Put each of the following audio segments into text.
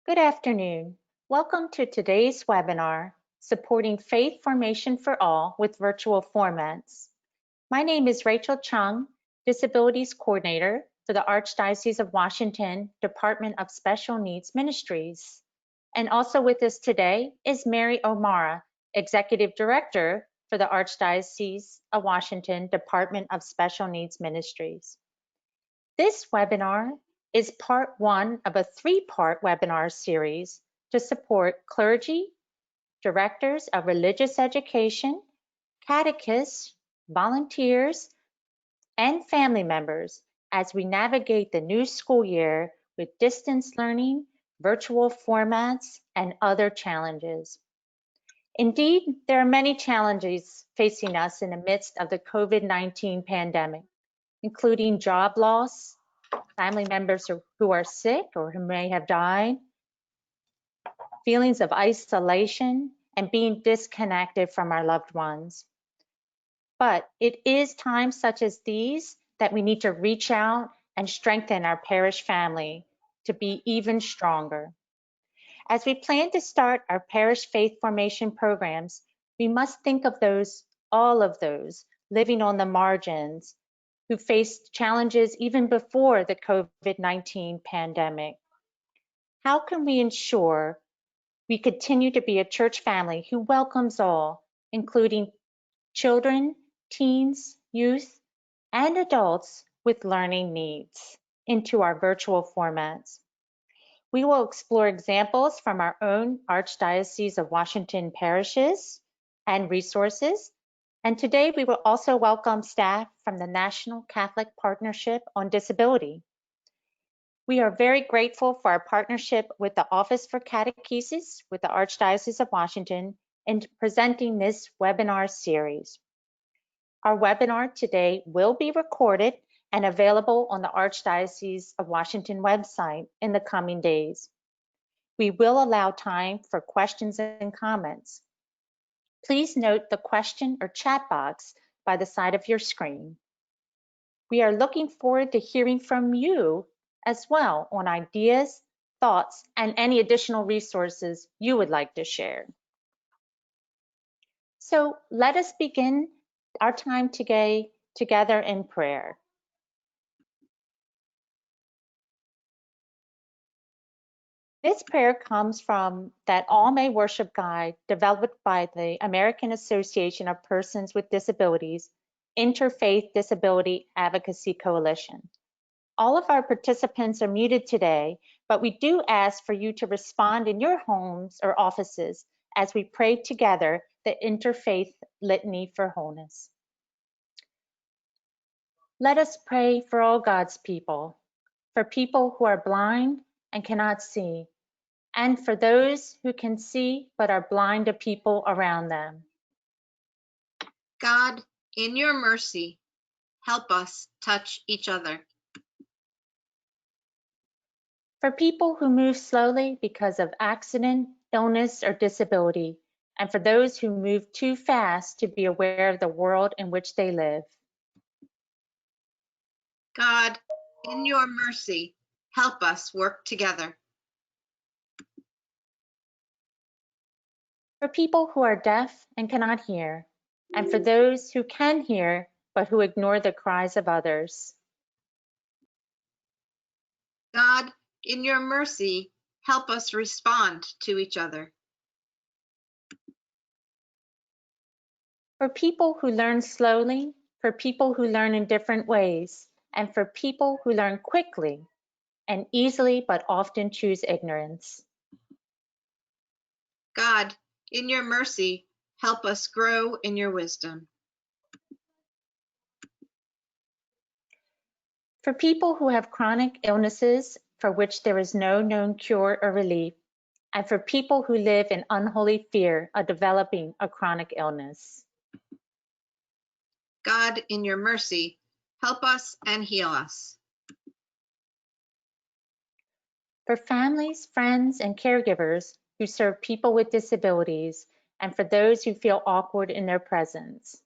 Good afternoon. Welcome to today's webinar, Supporting Faith Formation for All with Virtual Formats. My name is Rachel Chung, Disabilities Coordinator for the Archdiocese of Washington Department of Special Needs Ministries. And also with us today is Mary O'Mara, Executive Director for the Archdiocese of Washington Department of Special Needs Ministries. This webinar is part one of a three-part webinar series to support clergy, directors of religious education, catechists, volunteers, and family members as we navigate the new school year with distance learning, virtual formats, and other challenges. Indeed, there are many challenges facing us in the midst of the COVID-19 pandemic, including job loss, family members who are sick or who may have died, feelings of isolation, and being disconnected from our loved ones. But it is times such as these that we need to reach out and strengthen our parish family to be even stronger. As we plan to start our parish faith formation programs, we must think of all of those living on the margins who faced challenges even before the COVID-19 pandemic. How can we ensure we continue to be a church family who welcomes all, including children, teens, youth, and adults with learning needs, into our virtual formats? We will explore examples from our own Archdiocese of Washington parishes and resources. And today we will also welcome staff from the National Catholic Partnership on Disability. We are very grateful for our partnership with the Office for Catechesis with the Archdiocese of Washington in presenting this webinar series. Our webinar today will be recorded and available on the Archdiocese of Washington website in the coming days. We will allow time for questions and comments. Please note the question or chat box by the side of your screen. We are looking forward to hearing from you as well on ideas, thoughts, and any additional resources you would like to share. So let us begin our time today together in prayer. This prayer comes from that All May Worship Guide developed by the American Association of Persons with Disabilities Interfaith Disability Advocacy Coalition. All of our participants are muted today, but we do ask for you to respond in your homes or offices as we pray together the Interfaith Litany for Wholeness. Let us pray for all God's people, for people who are blind and cannot see, and for those who can see but are blind to people around them. God, in your mercy, help us touch each other. For people who move slowly because of accident, illness, or disability, and for those who move too fast to be aware of the world in which they live. God, in your mercy, help us work together. For people who are deaf and cannot hear, and for those who can hear but who ignore the cries of others. God, in your mercy, help us respond to each other. For people who learn slowly, for people who learn in different ways, and for people who learn quickly and easily but often choose ignorance. God, in your mercy, help us grow in your wisdom. For people who have chronic illnesses for which there is no known cure or relief, and for people who live in unholy fear of developing a chronic illness. God, in your mercy, help us and heal us. For families, friends, and caregivers who serve people with disabilities, and for those who feel awkward in their presence.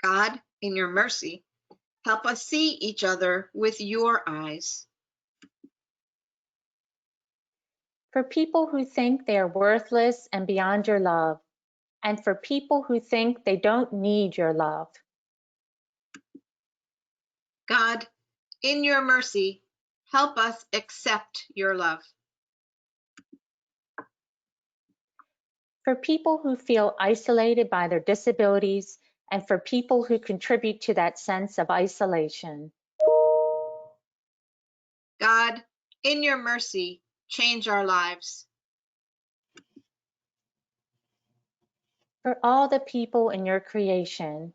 God, in your mercy, help us see each other with your eyes. For people who think they are worthless and beyond your love, and for people who think they don't need your love. God, in your mercy, help us accept your love. For people who feel isolated by their disabilities, and for people who contribute to that sense of isolation. God, in your mercy, change our lives. For all the people in your creation,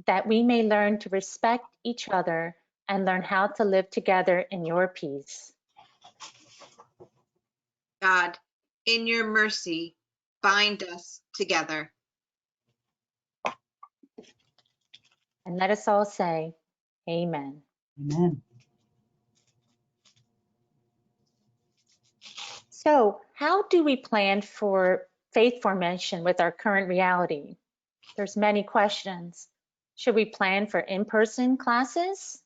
that we may learn to respect each other and learn how to live together in your peace. God, in your mercy, bind us together. And let us all say, Amen. Amen. So, how do we plan for faith formation with our current reality? There's many questions. Should we plan for in-person classes?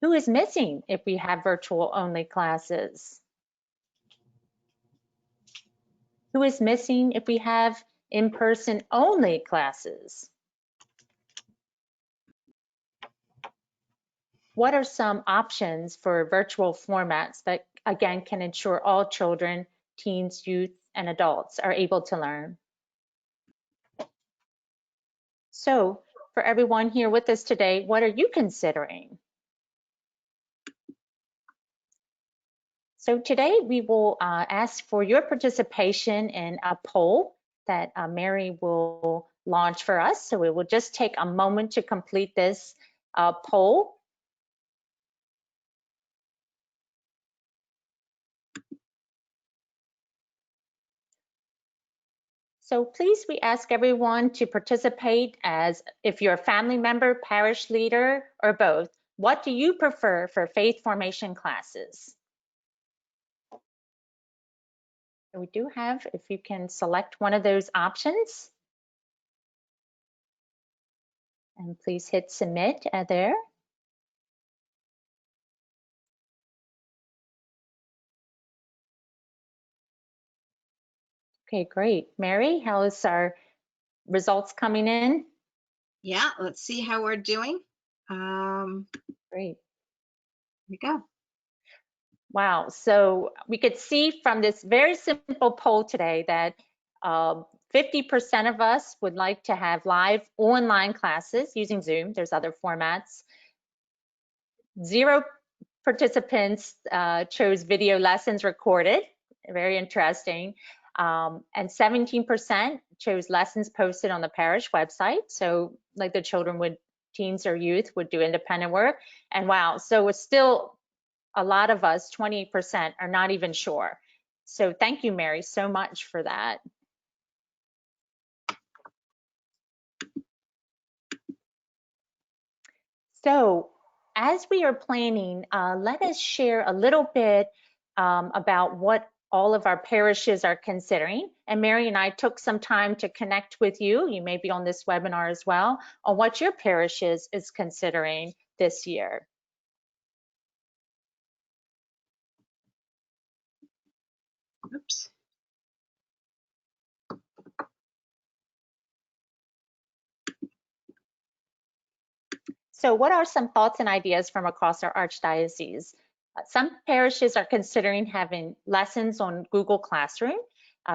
Who is missing if we have virtual only classes? Who is missing if we have in-person only classes? What are some options for virtual formats that, again, can ensure all children, teens, youth, and adults are able to learn? So, for everyone here with us today, what are you considering? So today we will ask for your participation in a poll that Mary will launch for us. So we will just take a moment to complete this poll. So please, we ask everyone to participate as if you're a family member, parish leader, or both. What do you prefer for faith formation classes? So we do have, if you can select one of those options. And please hit submit there. Okay, great. Mary, how is our results coming in? Yeah, let's see how we're doing. Great. Here we go. Wow. So we could see from this very simple poll today that 50% of us would like to have live online classes using Zoom. There's other formats. 0 participants chose video lessons recorded. Very interesting. And 17% chose lessons posted on the parish website. So like the children would, teens or youth would do independent work. And wow, so it's still a lot of us, 20%, are not even sure. So thank you, Mary, so much for that. So as we are planning, let us share a little bit about what all of our parishes are considering. And Mary and I took some time to connect with you. You may be on this webinar as well, on what your parish is considering this year. Oops. So what are some thoughts and ideas from across our archdiocese? Some parishes are considering having lessons on Google Classroom.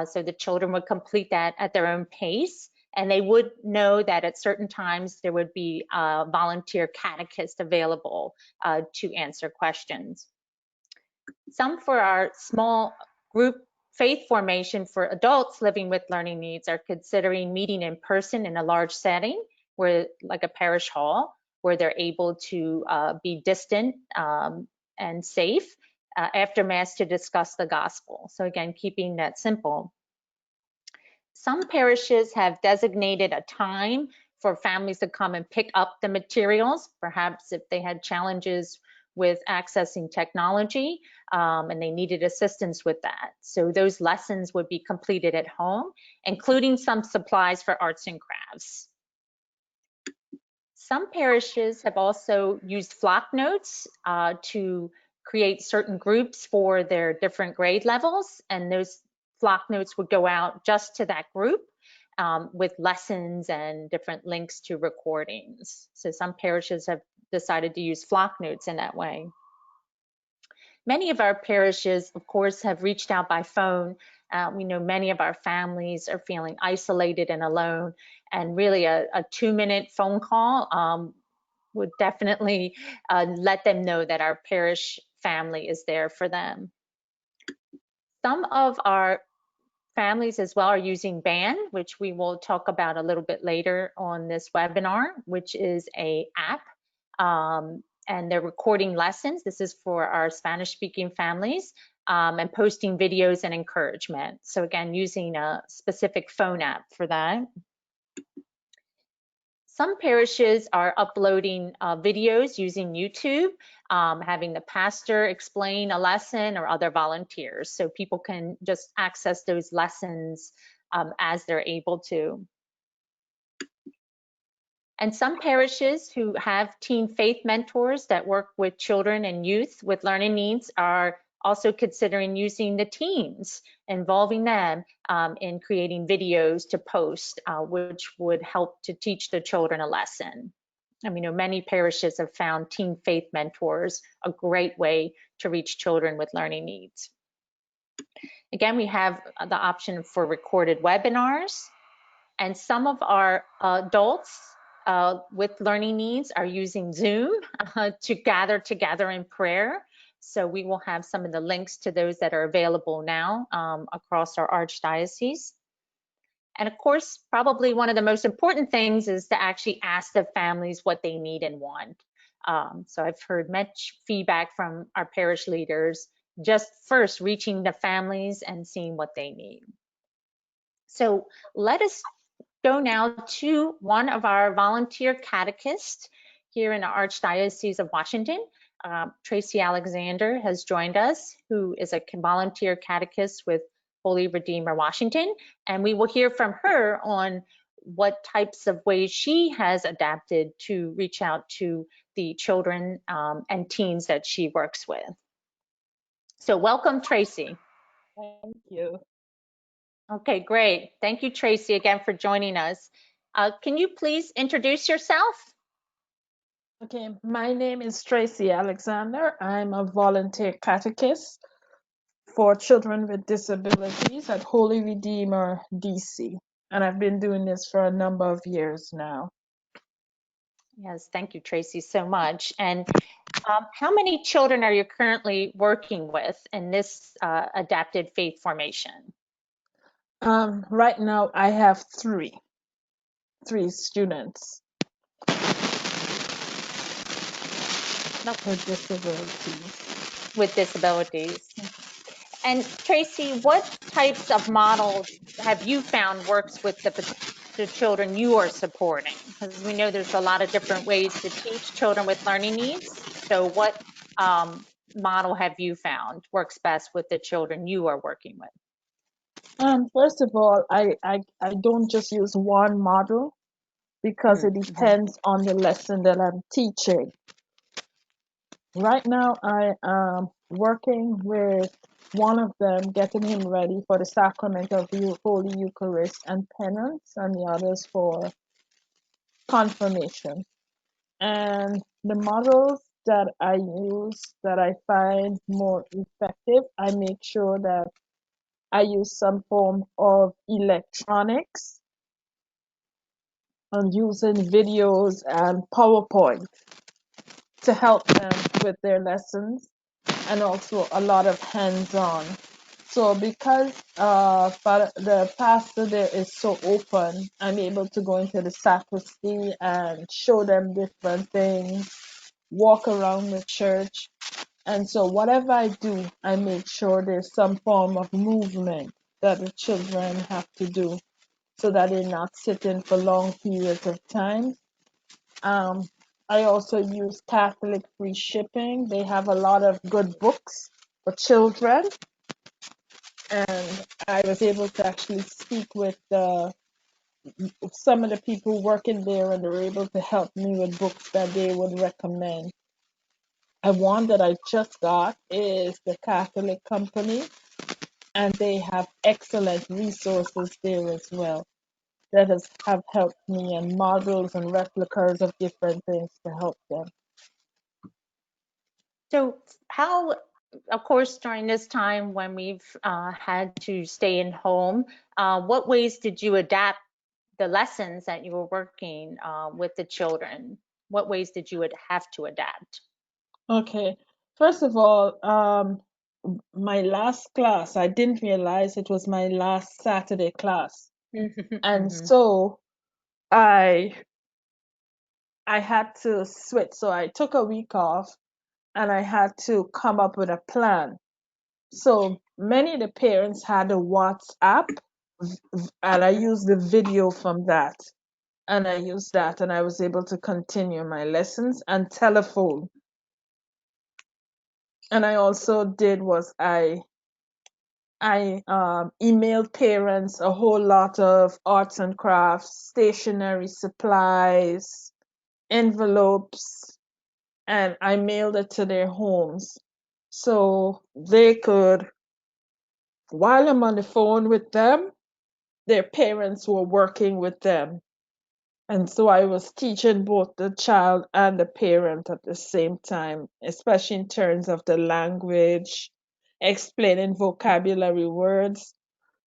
So the children would complete that at their own pace, and they would know that at certain times there would be a volunteer catechist available to answer questions. Some for our small group faith formation for adults living with learning needs are considering meeting in person in a large setting, where like a parish hall, where they're able to be distant and safe after Mass to discuss the gospel. So again, keeping that simple. Some parishes have designated a time for families to come and pick up the materials, perhaps if they had challenges with accessing technology and they needed assistance with that. So those lessons would be completed at home, including some supplies for arts and crafts. Some parishes have also used flock notes to create certain groups for their different grade levels, and those flock notes would go out just to that group with lessons and different links to recordings. So some parishes have decided to use flock notes in that way. Many of our parishes, of course, have reached out by phone. We know many of our families are feeling isolated and alone, and really a 2-minute phone call would definitely let them know that our parish family is there for them. Some of our families as well are using BAN, which we will talk about a little bit later on this webinar, which is a app. And they're recording lessons. This is for our Spanish speaking families, and posting videos and encouragement. So again, using a specific phone app for that. Some parishes are uploading videos using YouTube, having the pastor explain a lesson or other volunteers. So people can just access those lessons as they're able to. And some parishes who have teen faith mentors that work with children and youth with learning needs are also considering using the teens, involving them in creating videos to post, which would help to teach the children a lesson. I mean, many parishes have found teen faith mentors a great way to reach children with learning needs. Again, we have the option for recorded webinars, and some of our adults with learning needs are using Zoom to gather together in prayer. So we will have some of the links to those that are available now across our archdiocese. And of course, probably one of the most important things is to actually ask the families what they need and want. So I've heard much feedback from our parish leaders, just first reaching the families and seeing what they need. So let us go now to one of our volunteer catechists here in the Archdiocese of Washington. Tracy Alexander has joined us, who is a volunteer catechist with Holy Redeemer Washington, and we will hear from her on what types of ways she has adapted to reach out to the children and teens that she works with. So welcome, Tracy. Thank you. Okay, great. Thank you, Tracy, again for joining us. Can you please introduce yourself? Okay, my name is Tracy Alexander. I'm a volunteer catechist for children with disabilities at Holy Redeemer, DC. And I've been doing this for a number of years now. Yes, thank you, Tracy, so much. And how many children are you currently working with in this adapted faith formation? Right now, I have three students with disabilities. With disabilities. And Tracy, what types of models have you found works with the children you are supporting? Because we know there's a lot of different ways to teach children with learning needs. So what model have you found works best with the children you are working with? First of all, I don't just use one model because it depends on the lesson that I'm teaching. Right now, I am working with one of them, getting him ready for the sacrament of the Holy Eucharist and penance, and the others for confirmation. And the models that I use that I find more effective, I make sure that I use some form of electronics and using videos and PowerPoint to help them with their lessons, and also a lot of hands-on. So because the pastor there is so open, I'm able to go into the sacristy and show them different things, walk around the church. And so whatever I do, I make sure there's some form of movement that the children have to do so that they're not sitting for long periods of time. I also use Catholic free shipping. They have a lot of good books for children. And I was able to actually speak with some of the people working there, and they were able to help me with books that they would recommend. one that I just got is the Catholic Company, and they have excellent resources there as well that have helped me, and models and replicas of different things to help them. So how, of course, during this time when we've had to stay in home, what ways did you adapt the lessons that you were working with the children? What ways did you have to adapt? Okay, first of all, my last class, I didn't realize it was my last Saturday class, and Mhm. so I I had to switch. So I took a week off, and I had to come up with a plan. So many of the parents had a WhatsApp, and I used the video from that. And I used that, and I was able to continue my lessons, and telephone. And I also did was I emailed parents a whole lot of arts and crafts, stationery supplies, envelopes, and I mailed it to their homes so they could, while I'm on the phone with them, their parents were working with them. And so I was teaching both the child and the parent at the same time, especially in terms of the language, explaining vocabulary words.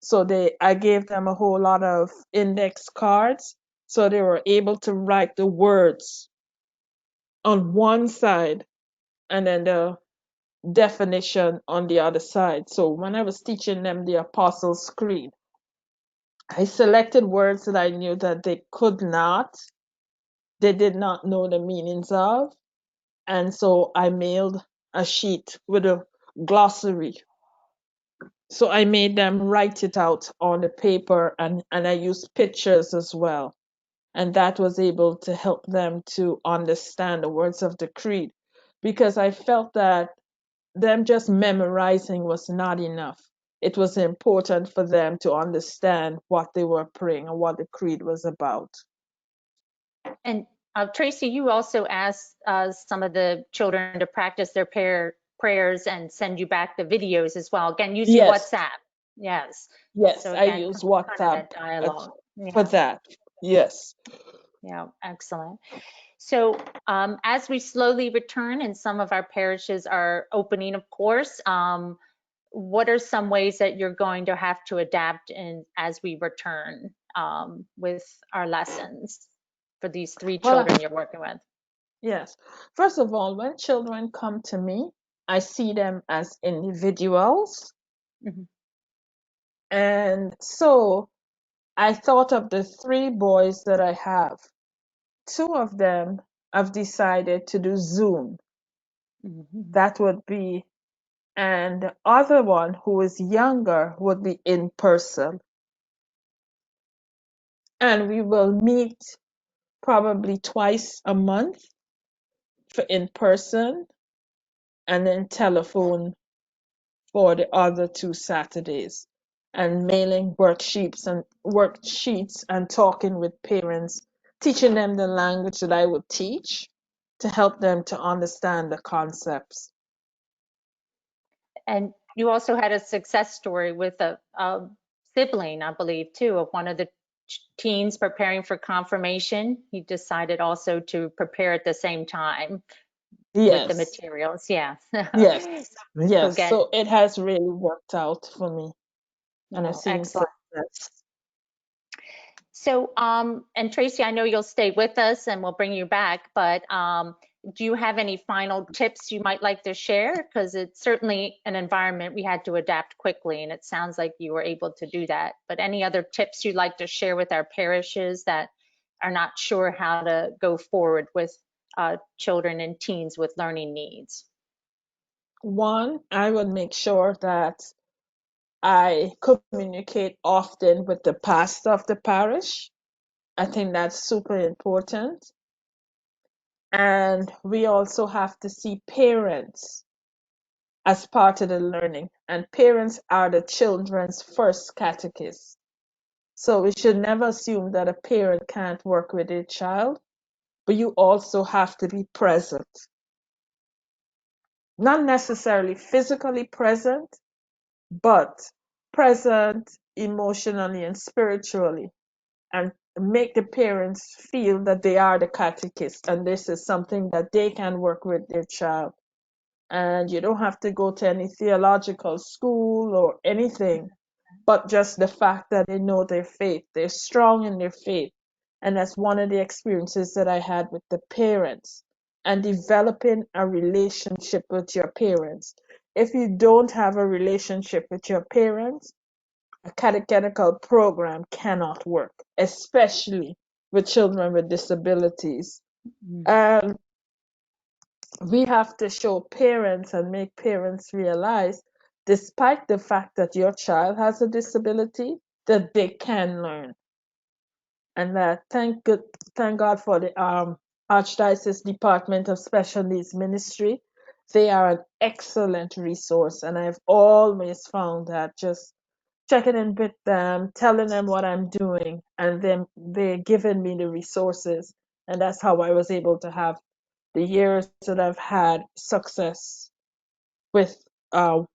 So I gave them a whole lot of index cards so they were able to write the words on one side and then the definition on the other side. So when I was teaching them the Apostles' Creed, I selected words that I knew that they did not know the meanings of. And so I mailed a sheet with a glossary. So I made them write it out on the paper, and I used pictures as well. And that was able to help them to understand the words of the creed, because I felt that them just memorizing was not enough. It was important for them to understand what they were praying and what the creed was about. And Tracy, you also asked some of the children to practice their prayers and send you back the videos as well. Again, using Yes, WhatsApp. Yes. yes, So I again, use kind of WhatsApp that dialogue. for Yeah, that. Yes. yeah, excellent. So as we slowly return and some of our parishes are opening, of course, what are some ways that you're going to have to adapt in as we return with our lessons for these three Well, children you're working with? yes. First of all, when children come to me, I see them as individuals. Mhm. And so I thought of the three boys that I have. Two of them have decided to do Zoom. Mhm. That would be, and the other one who is younger would be in person. And we will meet probably twice a month for in person, and then telephone for the other two Saturdays, and mailing worksheets and talking with parents, teaching them the language that I would teach to help them to understand the concepts. And you also had a success story with a sibling, I believe, too, of one of the teens preparing for confirmation. He decided also to prepare at the same time with the Yes, materials. Yeah. yes, So yes. again, So it has really worked out for me, and I've no, seen excellent. success. So, and Tracy, I know you'll stay with us and we'll bring you back, but do you have any final tips you might like to share? Because it's certainly an environment we had to adapt quickly, and it sounds like you were able to do that. But any other tips you'd like to share with our parishes that are not sure how to go forward with children and teens with learning needs? One, I would make sure that I communicate often with the pastor of the parish. I think that's super important. And we also have to see parents as part of the learning. And parents are the children's first catechists. So we should never assume that a parent can't work with a child, but you also have to be present. not necessarily physically present, but present emotionally and spiritually, and make the parents feel that they are the catechist and this is something that they can work with their child. And you don't have to go to any theological school or anything, but just the fact that they know their faith, they're strong in their faith. And that's one of the experiences that I had with the parents, and developing a relationship with your parents. If you don't have a relationship with your parents, a catechetical program cannot work, especially with children with disabilities. And we have to show parents and make parents realize, despite the fact that your child has a disability, that they can learn. And that thank God for the Archdiocese Department of Special Needs Ministry. They are an excellent resource, and I've always found that just checking in with them, telling them what I'm doing, and then they're giving me the resources. And that's how I was able to have the years that I've had success with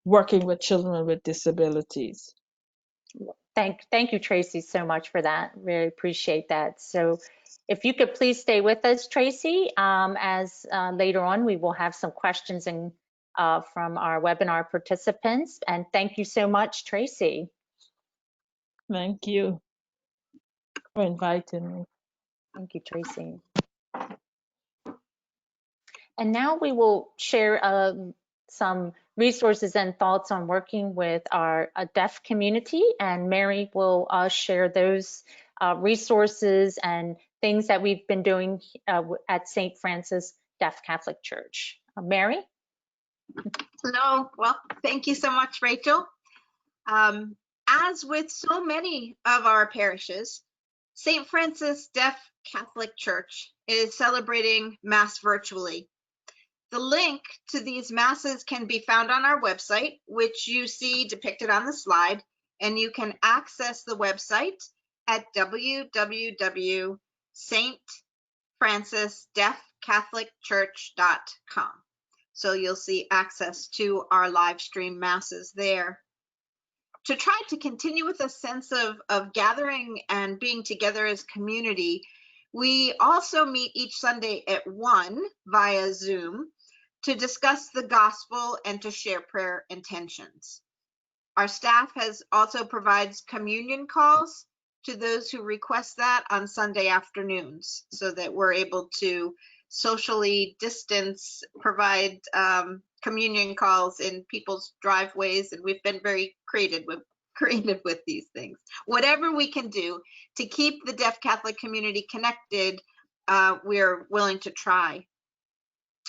working with children with disabilities. Thank you, Tracy, so much for that. Really appreciate that. So if you could please stay with us, Tracy, as later on we will have some questions from our webinar participants. And thank you so much, Tracy. Thank you for inviting me. Thank you, Tracy. And now we will share some resources and thoughts on working with our deaf community. And Mary will share those resources and things that we've been doing at St. Francis Deaf Catholic Church. Mary? Hello. Well, thank you so much, Rachel. As with so many of our parishes, St. Francis Deaf Catholic Church is celebrating Mass virtually. The link to these Masses can be found on our website, which you see depicted on the slide, and you can access the website at www.stfrancisdeafcatholicchurch.com. So you'll see access to our live stream Masses there. To try to continue with a sense of gathering and being together as community, we also meet each Sunday at 1 via Zoom to discuss the gospel and to share prayer intentions. Our staff also provides communion calls to those who request that on Sunday afternoons, so that we're able to socially distance, provide communion calls in people's driveways, and we've been very creative with these things. Whatever we can do to keep the deaf Catholic community connected, we're willing to try.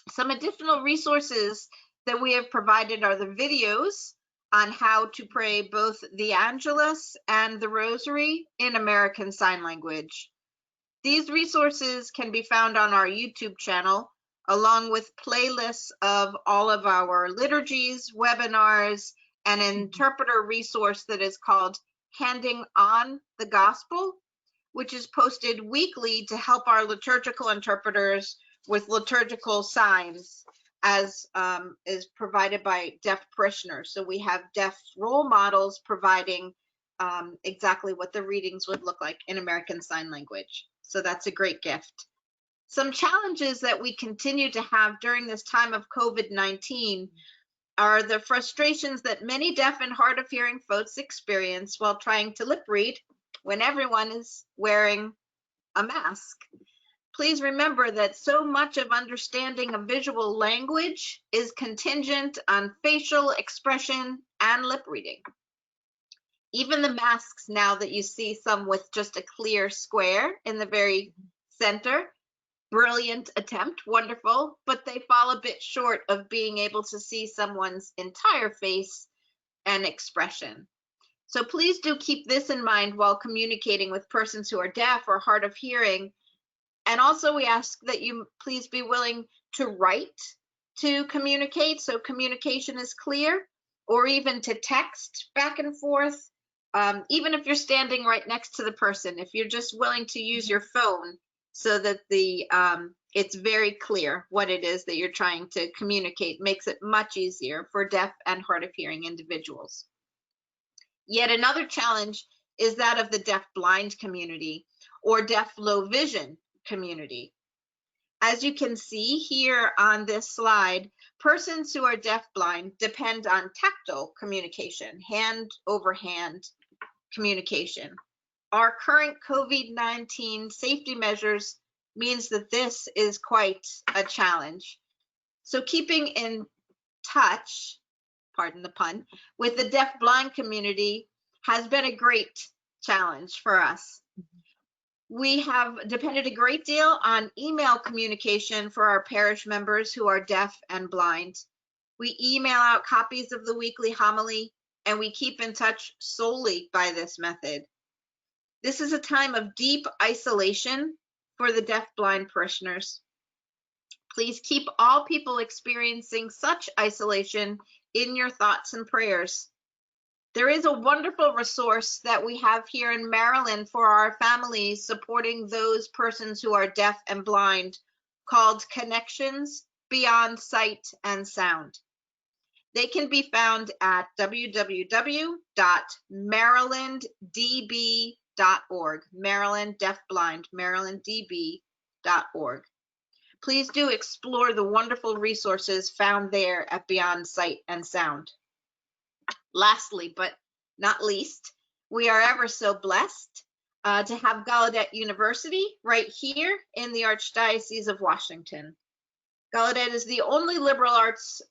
Some additional resources that we have provided are the videos on how to pray both the Angelus and the Rosary in American Sign Language. These resources can be found on our YouTube channel, along with playlists of all of our liturgies, webinars, and an interpreter resource that is called Handing on the Gospel, which is posted weekly to help our liturgical interpreters with liturgical signs, as is provided by deaf parishioners. So we have deaf role models providing exactly what the readings would look like in American Sign Language. So that's a great gift. Some challenges that we continue to have during this time of COVID-19 are the frustrations that many deaf and hard of hearing folks experience while trying to lip read when everyone is wearing a mask. Please remember that so much of understanding of visual language is contingent on facial expression and lip reading. Even the masks now that you see some with just a clear square in the very center, brilliant attempt, wonderful, but they fall a bit short of being able to see someone's entire face and expression. So please do keep this in mind while communicating with persons who are deaf or hard of hearing. And also we ask that you please be willing to write to communicate, so communication is clear, or even to text back and forth, even if you're standing right next to the person, if you're just willing to use your phone so that the it's very clear what it is that you're trying to communicate, makes it much easier for deaf and hard of hearing individuals. Yet another challenge is that of the deaf-blind community or deaf-low vision community. As you can see here on this slide, persons who are deaf-blind depend on tactile communication, hand-over-hand communication. Our current COVID-19 safety measures means that this is quite a challenge. So keeping in touch, pardon the pun, with the deaf-blind community has been a great challenge for us. We have depended a great deal on email communication for our parish members who are deaf and blind. We email out copies of the weekly homily, and we keep in touch solely by this method. This is a time of deep isolation for the deaf-blind parishioners. Please keep all people experiencing such isolation in your thoughts and prayers. There is a wonderful resource that we have here in Maryland for our families supporting those persons who are deaf and blind, called Connections Beyond Sight and Sound. They can be found at www.marylanddb.org, Maryland Deaf Blind, marylanddb.org. Please do explore the wonderful resources found there at Beyond Sight and Sound. Lastly, but not least, we are ever so blessed to have Gallaudet University right here in the Archdiocese of Washington. Gallaudet is the only liberal arts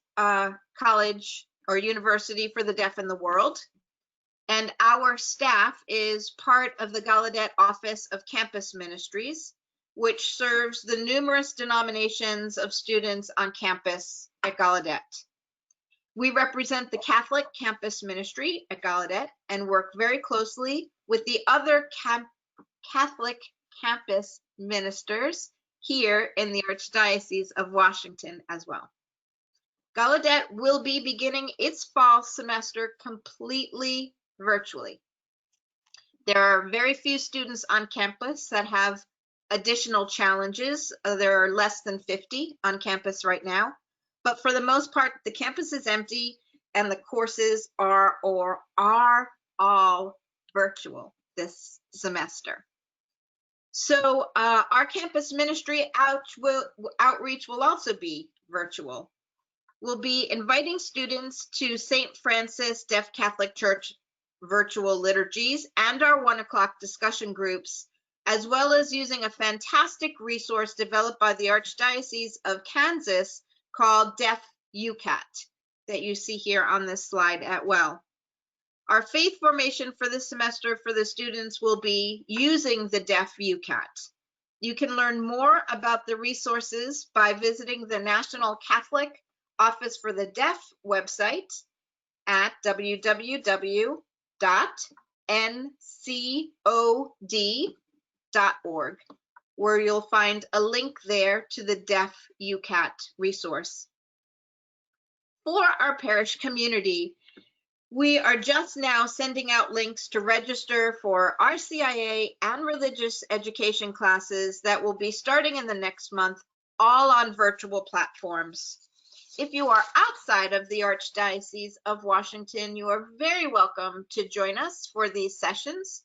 college or university for the deaf in the world, and our staff is part of the Gallaudet Office of Campus Ministries, which serves the numerous denominations of students on campus at Gallaudet. We represent the Catholic campus ministry at Gallaudet and work very closely with the other Catholic campus ministers here in the Archdiocese of Washington as well. Gallaudet will be beginning its fall semester completely virtually. There are very few students on campus that have additional challenges. There are less than 50 on campus right now. But for the most part, the campus is empty and the courses are all virtual this semester. So our campus ministry outreach will also be virtual. We'll be inviting students to St. Francis Deaf Catholic Church virtual liturgies and our 1 o'clock discussion groups, as well as using a fantastic resource developed by the Archdiocese of Kansas called Deaf UCAT that you see here on this slide as well. Our faith formation for this semester for the students will be using the Deaf UCAT. You can learn more about the resources by visiting the National Catholic Office for the Deaf website at www.ncod.org, where you'll find a link there to the Deaf UCAT resource. For our parish community, we are just now sending out links to register for RCIA and religious education classes that will be starting in the next month, all on virtual platforms. If you are outside of the Archdiocese of Washington, you are very welcome to join us for these sessions.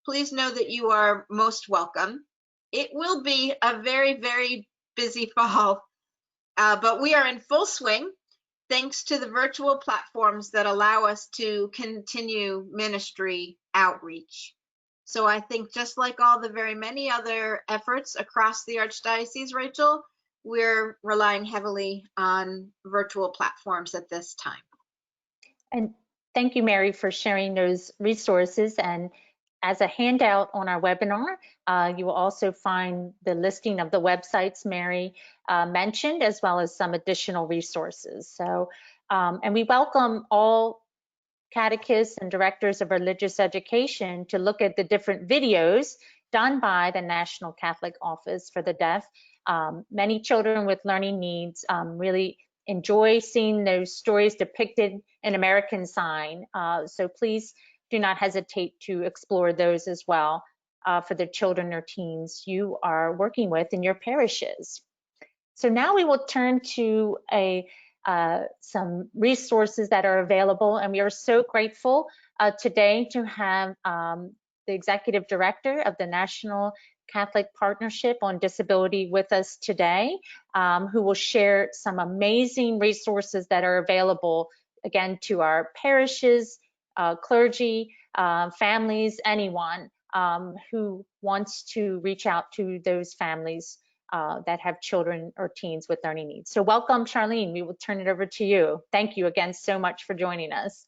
Please know that you are most welcome. It will be a very, very busy fall, but we are in full swing thanks to the virtual platforms that allow us to continue ministry outreach. So I think just like all the very many other efforts across the Archdiocese, Rachel, we're relying heavily on virtual platforms at this time. And thank you, Mary, for sharing those resources. And as a handout on our webinar, you will also find the listing of the websites Mary mentioned, as well as some additional resources. So, and we welcome all catechists and directors of religious education to look at the different videos done by the National Catholic Office for the Deaf. Many children with learning needs really enjoy seeing those stories depicted in American Sign. So please do not hesitate to explore those as well for the children or teens you are working with in your parishes. So now we will turn to some resources that are available, and we are so grateful today to have the Executive Director of the National Catholic Partnership on Disability with us today, who will share some amazing resources that are available, again, to our parishes, clergy, families, anyone who wants to reach out to those families that have children or teens with learning needs. So welcome, Charlene. We will turn it over to you. Thank you again so much for joining us.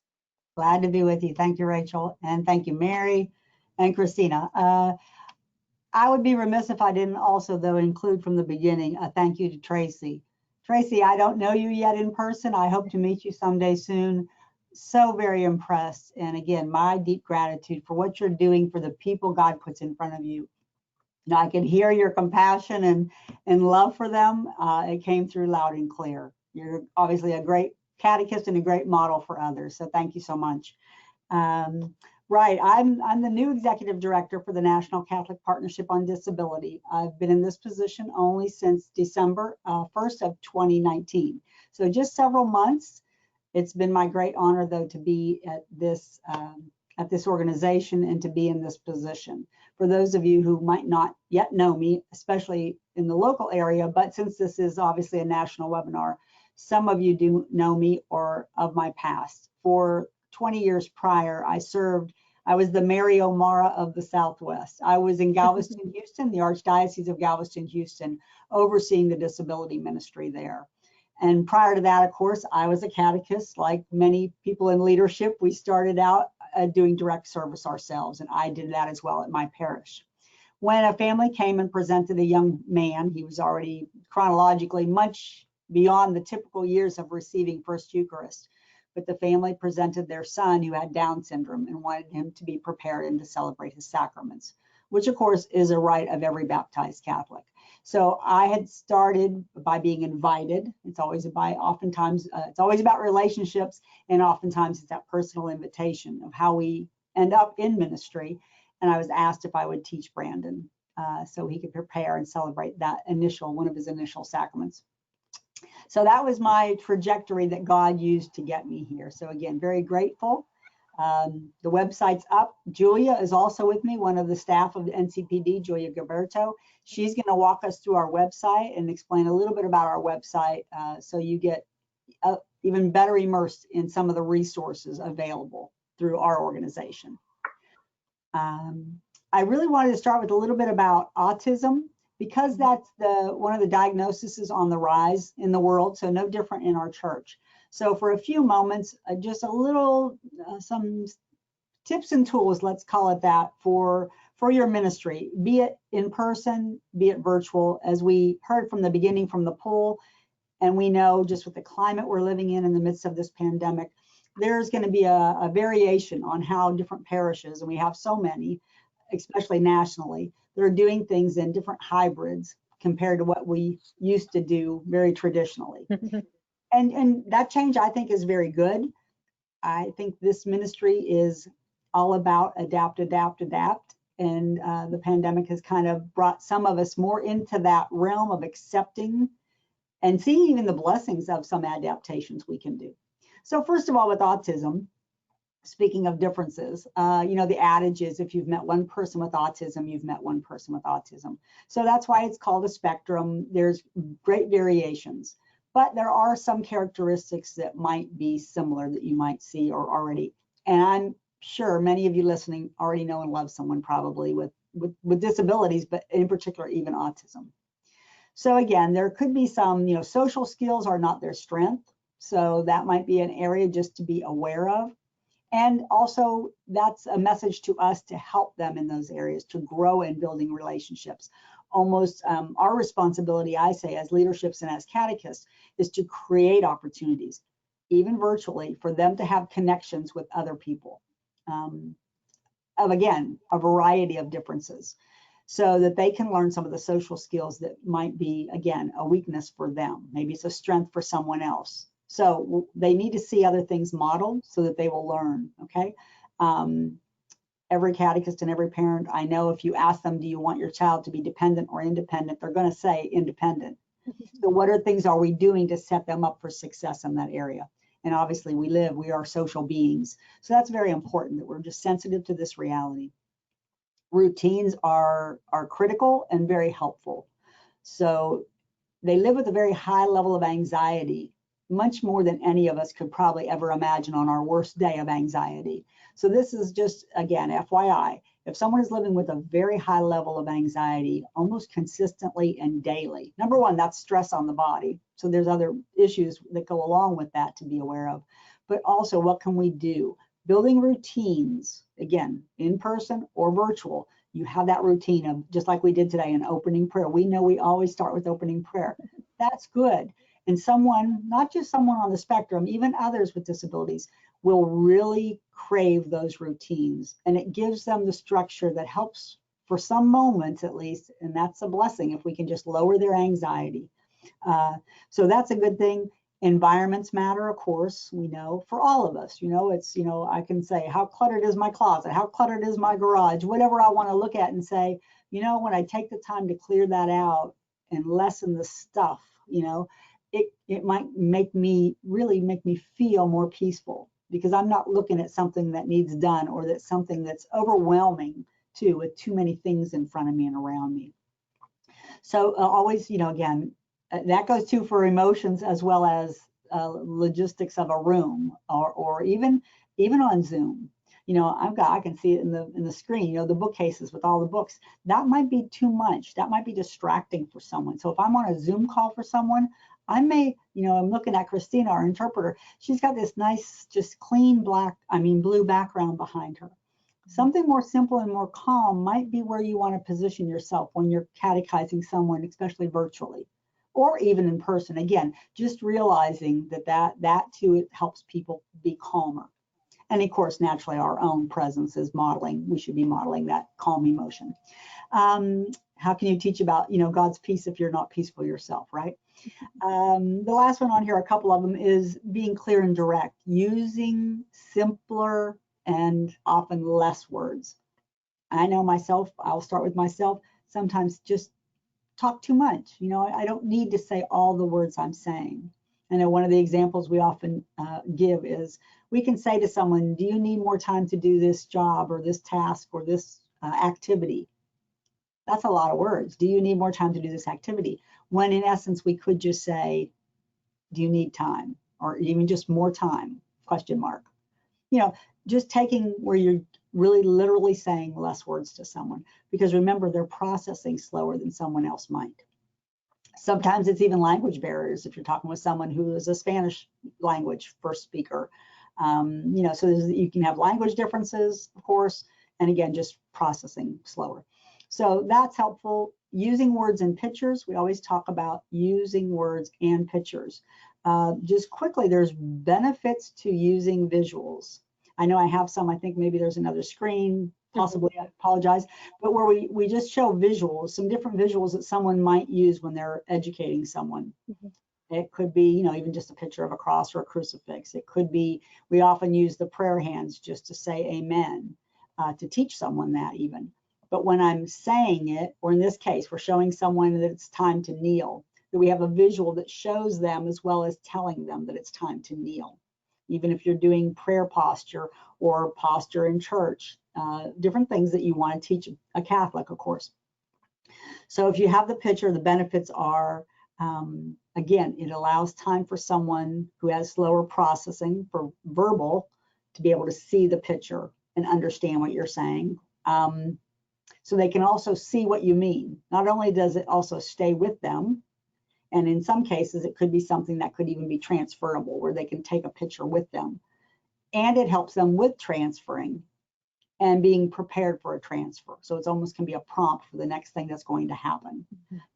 Glad to be with you. Thank you, Rachel. And thank you, Mary and Christina. I would be remiss if I didn't also, though, include from the beginning a thank you to Tracy. Tracy, I don't know you yet in person. I hope to meet you someday soon. So very impressed. And again, my deep gratitude for what you're doing for the people God puts in front of you. Now, I can hear your compassion and love for them. It came through loud and clear. You're obviously a great catechist and a great model for others. So thank you so much. Right, I'm the new executive director for the National Catholic Partnership on Disability. I've been in this position only since December 1st of 2019. So just several months. It's been my great honor, though, to be at this organization and to be in this position. For those of you who might not yet know me, especially in the local area, but since this is obviously a national webinar, some of you do know me or of my past. For 20 years prior, I was the Mary O'Mara of the Southwest. I was in Galveston, Houston, the Archdiocese of Galveston, Houston, overseeing the disability ministry there. And prior to that, of course, I was a catechist. Like many people in leadership, we started out doing direct service ourselves, and I did that as well at my parish. When a family came and presented a young man, he was already chronologically much beyond the typical years of receiving First Eucharist, but the family presented their son who had Down syndrome and wanted him to be prepared and to celebrate his sacraments, which of course is a right of every baptized Catholic. So I had started by being invited. It's always about relationships, and oftentimes it's that personal invitation of how we end up in ministry. And I was asked if I would teach Brandon so he could prepare and celebrate that one of his initial sacraments. So that was my trajectory that God used to get me here. So again, very grateful. The website's up. Julia is also with me, one of the staff of the NCPD, Julia Gilberto. She's going to walk us through our website and explain a little bit about our website so you get even better immersed in some of the resources available through our organization. I really wanted to start with a little bit about autism, because that's one of the diagnoses on the rise in the world, so no different in our church. So for a few moments, just a little, some tips and tools, let's call it that, for your ministry, be it in person, be it virtual. As we heard from the beginning from the poll, and we know just with the climate we're living in the midst of this pandemic, there's going to be a variation on how different parishes, and we have so many, especially nationally, that are doing things in different hybrids compared to what we used to do very traditionally. And that change, I think, is very good. I think this ministry is all about adapt, adapt, adapt. And the pandemic has kind of brought some of us more into that realm of accepting and seeing even the blessings of some adaptations we can do. So first of all, with autism, speaking of differences, the adage is if you've met one person with autism, you've met one person with autism. So that's why it's called a spectrum. There's great variations, but there are some characteristics that might be similar that you might see or already. And I'm sure many of you listening already know and love someone probably with disabilities, but in particular, even autism. So again, there could be some, social skills are not their strength. So that might be an area just to be aware of. And also, that's a message to us to help them in those areas, to grow in building relationships. Almost our responsibility, I say, as leaderships and as catechists, is to create opportunities, even virtually, for them to have connections with other people of, again, a variety of differences, so that they can learn some of the social skills that might be, again, a weakness for them. Maybe it's a strength for someone else. So they need to see other things modeled so that they will learn, okay? Every catechist and every parent I know, if you ask them, do you want your child to be dependent or independent, they're going to say independent. So what are things are we doing to set them up for success in that area? And obviously we are social beings. So that's very important that we're just sensitive to this reality. Routines are critical and very helpful. So they live with a very high level of anxiety, much more than any of us could probably ever imagine on our worst day of anxiety. So this is just, again, FYI, if someone is living with a very high level of anxiety, almost consistently and daily, number one, that's stress on the body. So there's other issues that go along with that to be aware of. But also, what can we do? Building routines, again, in person or virtual, you have that routine of, just like we did today, an opening prayer. We know we always start with opening prayer. That's good. And someone, not just someone on the spectrum, even others with disabilities, will really crave those routines. And it gives them the structure that helps for some moments at least, and that's a blessing if we can just lower their anxiety. So that's a good thing. Environments matter, of course, we know, for all of us. It's, I can say, how cluttered is my closet? How cluttered is my garage? Whatever I want to look at and say, when I take the time to clear that out and lessen the stuff, it might really make me feel more peaceful, because I'm not looking at something that needs done, or that's something that's overwhelming too, with too many things in front of me and around me. So always, again, that goes too for emotions as well as logistics of a room, or even on Zoom. I can see it in the screen, the bookcases with all the books. That might be too much. That might be distracting for someone. So if I'm on a Zoom call for someone, I may, I'm looking at Christina, our interpreter. She's got this nice, just clean blue background behind her. Something more simple and more calm might be where you want to position yourself when you're catechizing someone, especially virtually, or even in person. Again, just realizing that too helps people be calmer. And of course, naturally, our own presence is modeling. We should be modeling that calm emotion. How can you teach about, God's peace if you're not peaceful yourself, right? The last one on here, a couple of them, is being clear and direct, using simpler and often less words. I know myself, I'll start with myself, sometimes just talk too much. I don't need to say all the words I'm saying. I know one of the examples we often give is, we can say to someone, do you need more time to do this job or this task or this activity? That's a lot of words. Do you need more time to do this activity? When in essence, we could just say, do you need time? Or even just more time, question mark. Just taking where you're really literally saying less words to someone, because remember, they're processing slower than someone else might. Sometimes it's even language barriers if you're talking with someone who is a Spanish language first speaker. So you can have language differences, of course, and again, just processing slower. So that's helpful. Using words and pictures. We always talk about using words and pictures. Just quickly, there's benefits to using visuals. I know I have some. I think maybe there's another screen, possibly. I apologize. But where we just show visuals, some different visuals that someone might use when they're educating someone. It could be, even just a picture of a cross or a crucifix. It could be, we often use the prayer hands just to say amen, to teach someone that even. But when I'm saying it, or in this case, we're showing someone that it's time to kneel, that we have a visual that shows them as well as telling them that it's time to kneel. Even if you're doing prayer posture or posture in church, different things that you want to teach a Catholic, of course. So if you have the picture, the benefits are, again, it allows time for someone who has slower processing for verbal to be able to see the picture and understand what you're saying. So they can also see what you mean. Not only does it also stay with them, and in some cases, it could be something that could even be transferable, where they can take a picture with them. And it helps them with transferring and being prepared for a transfer. So it almost can be a prompt for the next thing that's going to happen.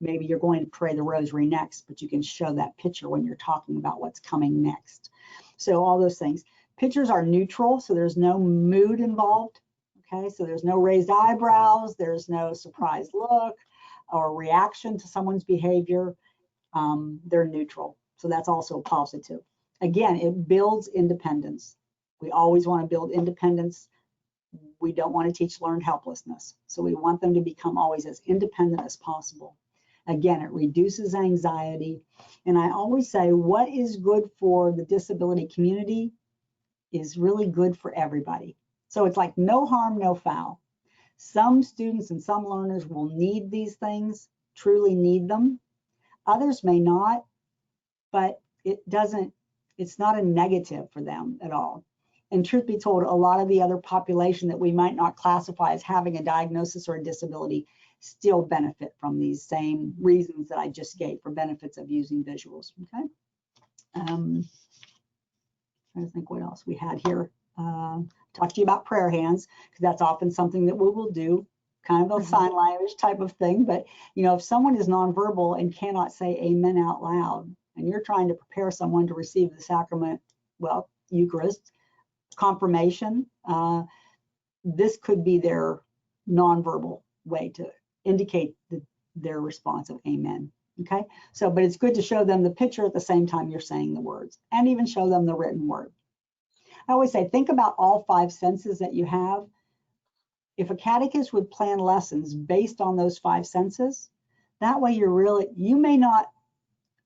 Maybe you're going to pray the rosary next, but you can show that picture when you're talking about what's coming next. So all those things. Pictures are neutral, so there's no mood involved. Okay, so there's no raised eyebrows, there's no surprised look or reaction to someone's behavior. They're neutral, so that's also positive. Again, it builds independence. We always want to build independence. We don't want to teach learned helplessness. So we want them to become always as independent as possible. Again, it reduces anxiety. And I always say what is good for the disability community is really good for everybody. So it's like no harm, no foul. Some students and some learners will need these things, truly need them. Others may not, but it's not a negative for them at all. And truth be told, a lot of the other population that we might not classify as having a diagnosis or a disability still benefit from these same reasons that I just gave for benefits of using visuals, okay? Trying to think what else we had here. Talk to you about prayer hands, because that's often something that we will do, kind of a sign language type of thing. But, you know, if someone is nonverbal and cannot say amen out loud, and you're trying to prepare someone to receive the sacrament, well, Eucharist, confirmation, this could be their nonverbal way to indicate their response of amen. Okay, so, but it's good to show them the picture at the same time you're saying the words, and even show them the written word. I always say, think about all 5 senses that you have. If a catechist would plan lessons based on those 5 senses, that way you may not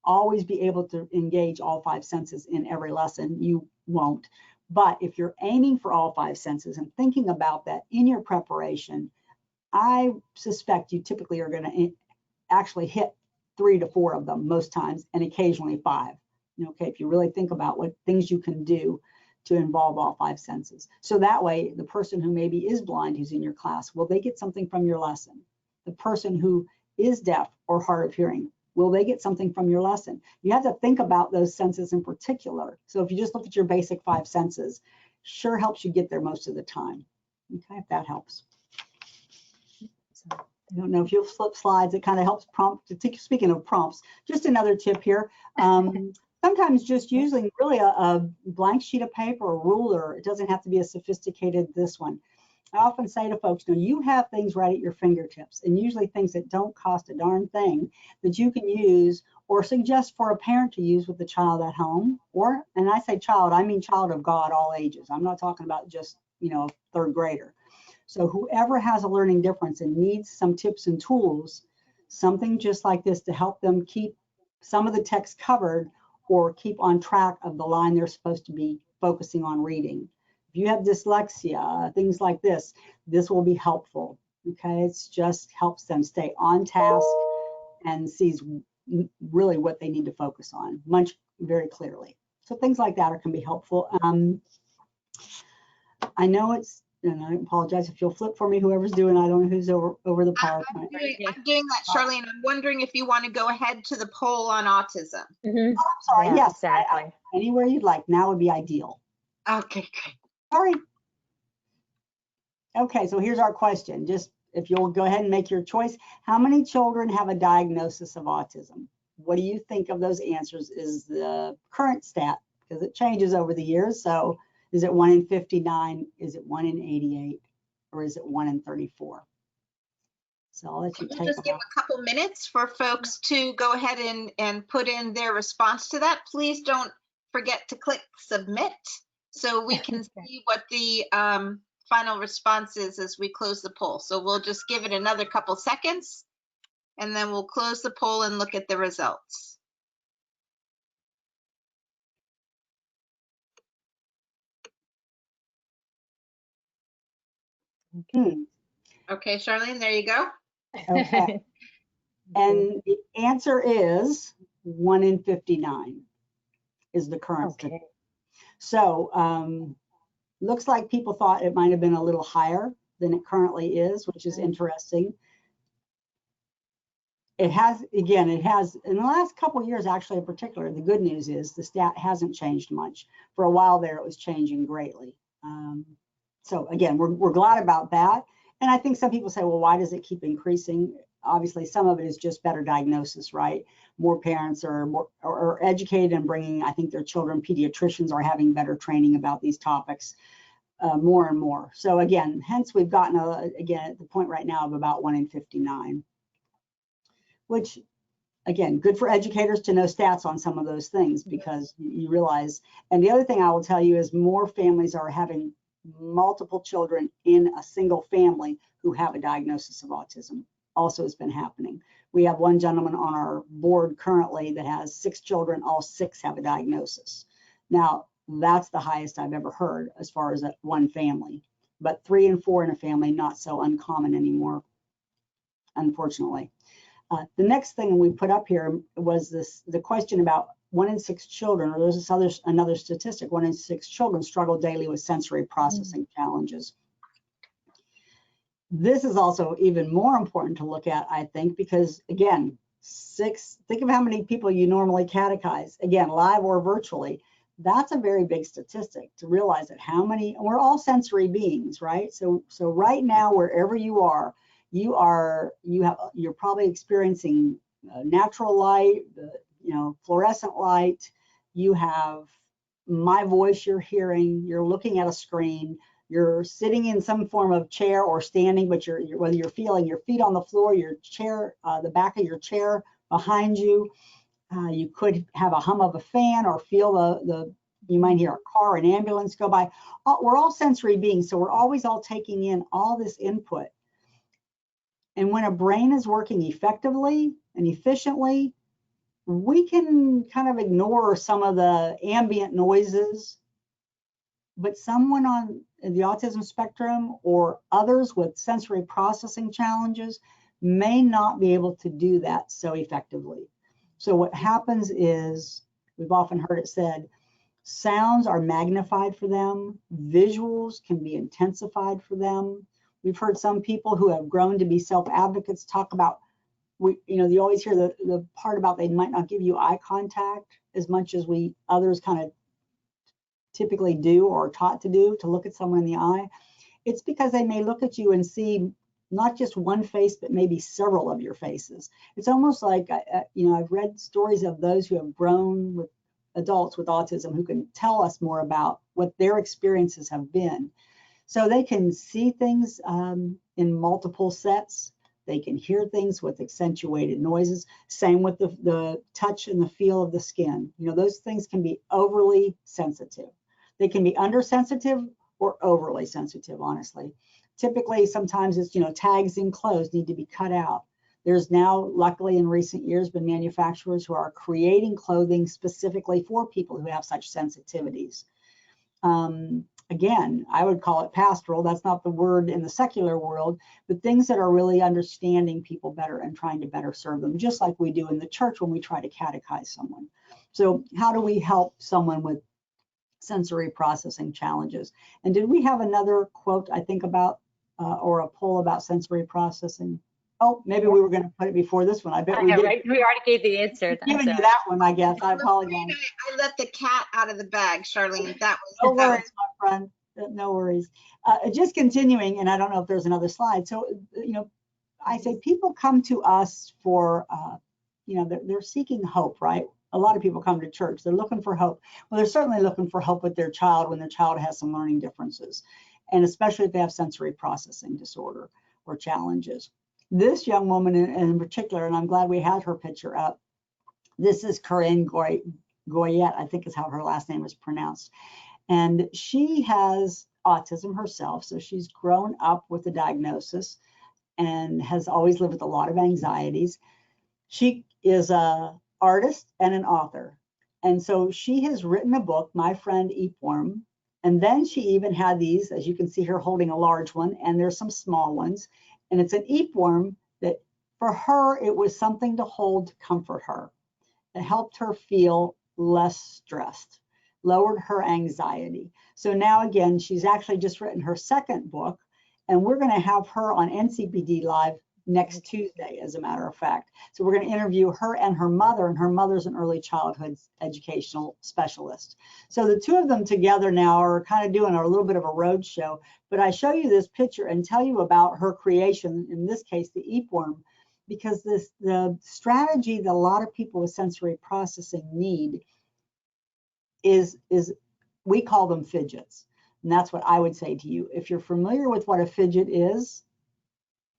always be able to engage all 5 senses in every lesson. You won't. But if you're aiming for all 5 senses and thinking about that in your preparation, I suspect you typically are going to actually hit 3 to 4 of them most times, and occasionally 5. Okay, if you really think about what things you can do to involve all 5 senses. So that way, the person who maybe is blind who's in your class, will they get something from your lesson? The person who is deaf or hard of hearing, will they get something from your lesson? You have to think about those senses in particular. So if you just look at your basic 5 senses, sure helps you get there most of the time. Okay, if that helps. I don't know if you'll flip slides, it kind of helps prompt. Speaking of prompts, just another tip here. Sometimes just using really a blank sheet of paper or ruler, it doesn't have to be as sophisticated as this one. I often say to folks, you have things right at your fingertips, and usually things that don't cost a darn thing that you can use or suggest for a parent to use with the child at home. Or, and I say child, I mean child of God, all ages. I'm not talking about just, a 3rd grader. So whoever has a learning difference and needs some tips and tools, something just like this to help them keep some of the text covered or keep on track of the line they're supposed to be focusing on reading. If you have dyslexia, things like this will be helpful. Okay, it's just helps them stay on task and sees really what they need to focus on very clearly. So things like that can be helpful. I know it's, and I apologize if you'll flip for me, whoever's doing, I don't know who's over the PowerPoint. I'm doing that, Charlene. I'm wondering if you want to go ahead to the poll on autism. Mm-hmm. Oh, I'm sorry, Yeah, yes. exactly. Anywhere you'd like, now would be ideal. Okay, great. Sorry. Okay, so here's our question. Just if you'll go ahead and make your choice. How many children have a diagnosis of autism? What do you think of those answers is the current stat? Because it changes over the years. So is it 1 in 59? Is it 1 in 88? Or is it 1 in 34? So I'll let you We'll take just give a couple minutes for folks to go ahead and put in their response to that. Please don't forget to click submit so we can see what the final response is as we close the poll. So we'll just give it another couple seconds and then we'll close the poll and look at the results. Okay, Charlene, there you go. Okay. And the answer is 1 in 59 is the current. Okay. So looks like people thought it might have been a little higher than it currently is, which is interesting. It has, in the last couple of years, actually in particular, the good news is the stat hasn't changed much. For a while there, it was changing greatly. So again, we're glad about that. And I think some people say, well, why does it keep increasing? Obviously, some of it is just better diagnosis, right? More parents are educated and bringing, I think, their children. Pediatricians are having better training about these topics more and more. So again, hence we've gotten, again, at the point right now of about 1 in 59, which, again, good for educators to know stats on some of those things because you realize. And the other thing I will tell you is more families are having multiple children in a single family who have a diagnosis of autism. Also has been happening, We have one gentleman on our board currently that has 6 children, all 6 have a diagnosis. Now, that's the highest I've ever heard as far as one family, but 3 and 4 in a family, not so uncommon anymore, unfortunately. The next thing we put up here was the question about 1 in 6 children, or there's another statistic, 1 in 6 children struggle daily with sensory processing challenges. This is also even more important to look at, I think, because again, think of how many people you normally catechize, again, live or virtually. That's a very big statistic to realize that we're all sensory beings, right? So right now, wherever you're probably experiencing natural light, fluorescent light. You have my voice you're hearing. You're looking at a screen. You're sitting in some form of chair or standing, but whether you're feeling your feet on the floor, your chair, the back of your chair behind you. You could have a hum of a fan or feel you might hear a car, an ambulance go by. We're all sensory beings, so we're always all taking in all this input. And when a brain is working effectively and efficiently, we can kind of ignore some of the ambient noises, but someone on the autism spectrum or others with sensory processing challenges may not be able to do that so effectively. So what happens is, we've often heard it said, sounds are magnified for them, visuals can be intensified for them. We've heard some people who have grown to be self-advocates talk about, you always hear the part about they might not give you eye contact as much as others kind of typically do or are taught to do, to look at someone in the eye. It's because they may look at you and see not just one face, but maybe several of your faces. It's almost like, I've read stories of those who have grown with adults with autism who can tell us more about what their experiences have been. So they can see things in multiple sets. They can hear things with accentuated noises. Same with the touch and the feel of the skin. Those things can be overly sensitive. They can be undersensitive or overly sensitive, honestly. Typically, sometimes it's, tags in clothes need to be cut out. There's now, luckily in recent years, been manufacturers who are creating clothing specifically for people who have such sensitivities. Again, I would call it pastoral. That's not the word in the secular world, but things that are really understanding people better and trying to better serve them, just like we do in the church when we try to catechize someone. So how do we help someone with sensory processing challenges? And did we have another quote, I think, about, or a poll about sensory processing? Oh, maybe we were going to put it before this one. I bet we did. Right? We already gave the answer. Giving you that one, I guess. I apologize. I let the cat out of the bag, Charlene. That was no worries, my friend. No worries. Just continuing, and I don't know if there's another slide. So, I say people come to us for, they're seeking hope, right? A lot of people come to church. They're looking for hope. Well, they're certainly looking for hope with their child when their child has some learning differences, and especially if they have sensory processing disorder or challenges. This young woman in particular, and I'm glad we had her picture up. This is Corinne Goyette, I think is how her last name is pronounced. And she has autism herself, so she's grown up with a diagnosis and has always lived with a lot of anxieties. She is an artist and an author. And so she has written a book, My Friend Eepworm, and then she even had these, as you can see her holding a large one, and there's some small ones. And it's an eepworm that for her, it was something to hold to comfort her. It helped her feel less stressed, lowered her anxiety. So now again, she's actually just written her second book, and we're going to have her on NCPD Live next Tuesday, as a matter of fact. So we're going to interview her and her mother's an early childhood educational specialist. So the two of them together now are kind of doing a little bit of a road show, but I show you this picture and tell you about her creation, in this case, the eepworm, because the strategy that a lot of people with sensory processing need is we call them fidgets. And that's what I would say to you. If you're familiar with what a fidget is,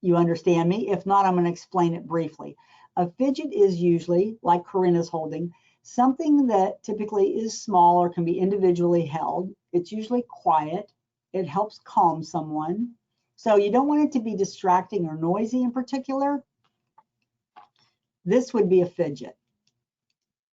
you understand me. If not, I'm going to explain it briefly. A fidget is usually, like Corinne is holding, something that typically is small or can be individually held. It's usually quiet. It helps calm someone. So you don't want it to be distracting or noisy in particular. this would be a fidget.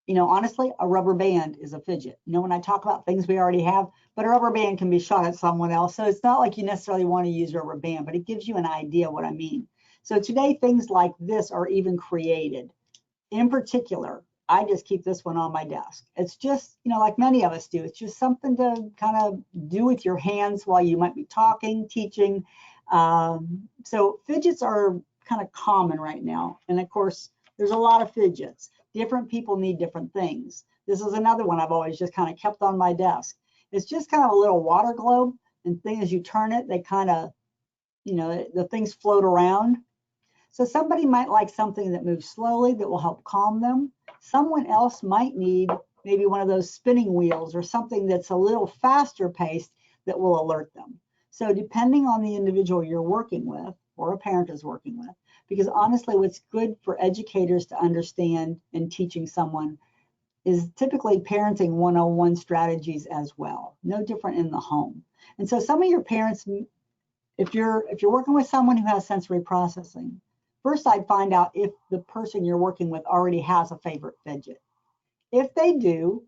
You know, honestly, a rubber band is a fidget. You know, when I talk about things we already have, but a rubber band can be shot at someone else. So it's not like you necessarily want to use a rubber band, but it gives you an idea what I mean. So today, things like this are even created. In particular, I just keep this one on my desk. It's just, you know, like many of us do, it's just something to kind of do with your hands while you might be talking, teaching. So fidgets are kind of common right now. And of course, there's a lot of fidgets. Different people need different things. This is another one I've always just kind of kept on my desk. It's just kind of a little water globe, and thing as you turn it, they kind of, you know, the things float around. So somebody might like something that moves slowly that will help calm them. Someone else might need maybe one of those spinning wheels or something that's a little faster paced that will alert them. So depending on the individual you're working with or a parent is working with, because honestly, what's good for educators to understand in teaching someone is typically parenting 101 strategies as well, no different in the home. And so some of your parents, if you're working with someone who has sensory processing, first I'd find out if the person you're working with already has a favorite fidget. If they do,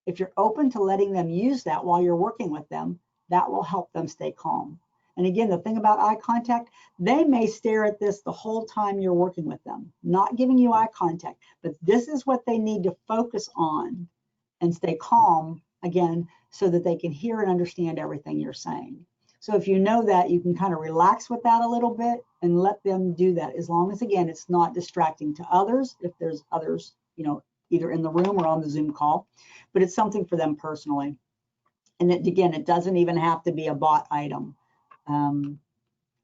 if you're open to letting them use that while you're working with them, that will help them stay calm. And again, the thing about eye contact, they may stare at this the whole time you're working with them, not giving you eye contact, but this is what they need to focus on and stay calm again, so that they can hear and understand everything you're saying. So if you know that, you can kind of relax with that a little bit and let them do that, as long as, again, it's not distracting to others, if there's others, you know, either in the room or on the Zoom call, but it's something for them personally. And it, again, it doesn't even have to be a bought item. And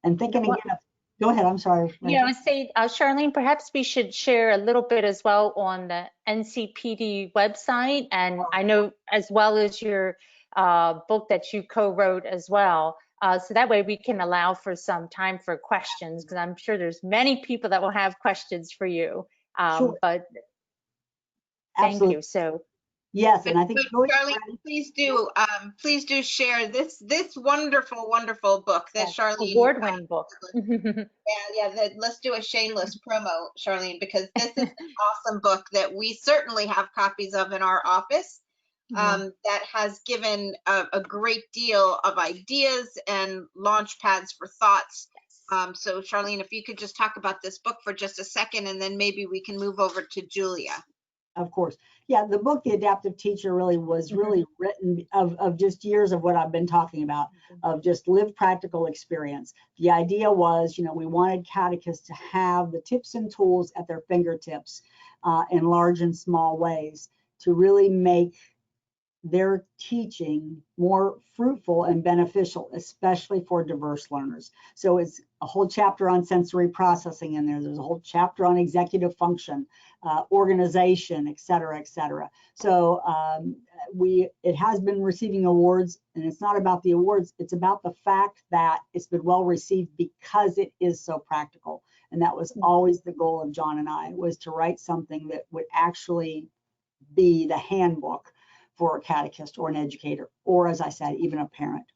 thinking again of, go ahead, I'm sorry. Yeah, I would say, Charlene, perhaps we should share a little bit as well on the NCPD website, and I know as well as your book that you co-wrote as well. So that way we can allow for some time for questions, because I'm sure there's many people that will have questions for you. Sure. But thank Absolutely. you. So yes, and I think Charlene, please do share this wonderful book that Charlene, award-winning book. let's do a shameless promo, Charlene, because this is an awesome book that we certainly have copies of in our office. That has given a great deal of ideas and launch pads for thoughts. So Charlene, if you could just talk about this book for just a second, and then maybe we can move over to Julia. Of course. Yeah, the book, The Adaptive Teacher, really was written of just years of what I've been talking about, of just lived practical experience. The idea was, you know, we wanted catechists to have the tips and tools at their fingertips in large and small ways to really make their teaching more fruitful and beneficial, especially for diverse learners. So it's a whole chapter on sensory processing in there. There's a whole chapter on executive function, organization, et cetera, et cetera. So it has been receiving awards, and it's not about the awards, it's about the fact that it's been well received because it is so practical. And that was always the goal of John and I, was to write something that would actually be the handbook for a catechist or an educator, or as I said, even a parent.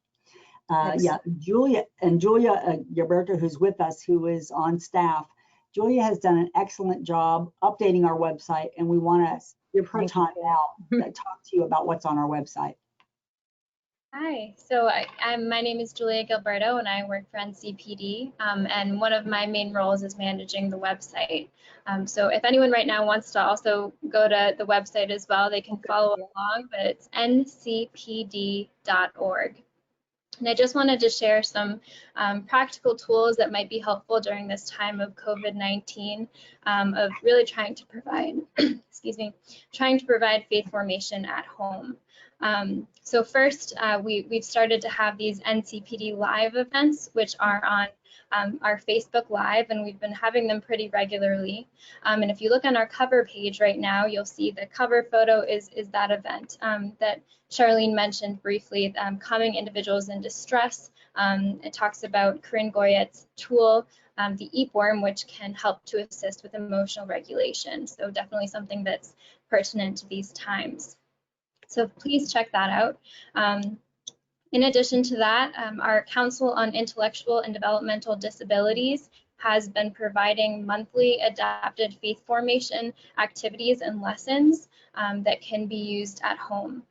Yeah, Julia Gilberto, who's with us, who is on staff, Julia has done an excellent job updating our website, and we want to give her time now to talk to you about what's on our website. Hi, so my name is Julia Gilberto, and I work for NCPD, and one of my main roles is managing the website. So if anyone right now wants to also go to the website as well, they can follow along, but it's ncpd.org. And I just wanted to share some practical tools that might be helpful during this time of COVID-19, of really trying to provide, trying to provide faith formation at home. So first, we've started to have these NCPD live events, which are on our Facebook Live, and we've been having them pretty regularly. And if you look on our cover page right now, you'll see the cover photo is that event that Charlene mentioned briefly, Calming Individuals in Distress. It talks about Corinne Goyette's tool, the EAP-worm, which can help to assist with emotional regulation. So definitely something that's pertinent to these times. So please check that out. In addition to that, our Council on Intellectual and Developmental Disabilities has been providing monthly adapted faith formation activities and lessons that can be used at home.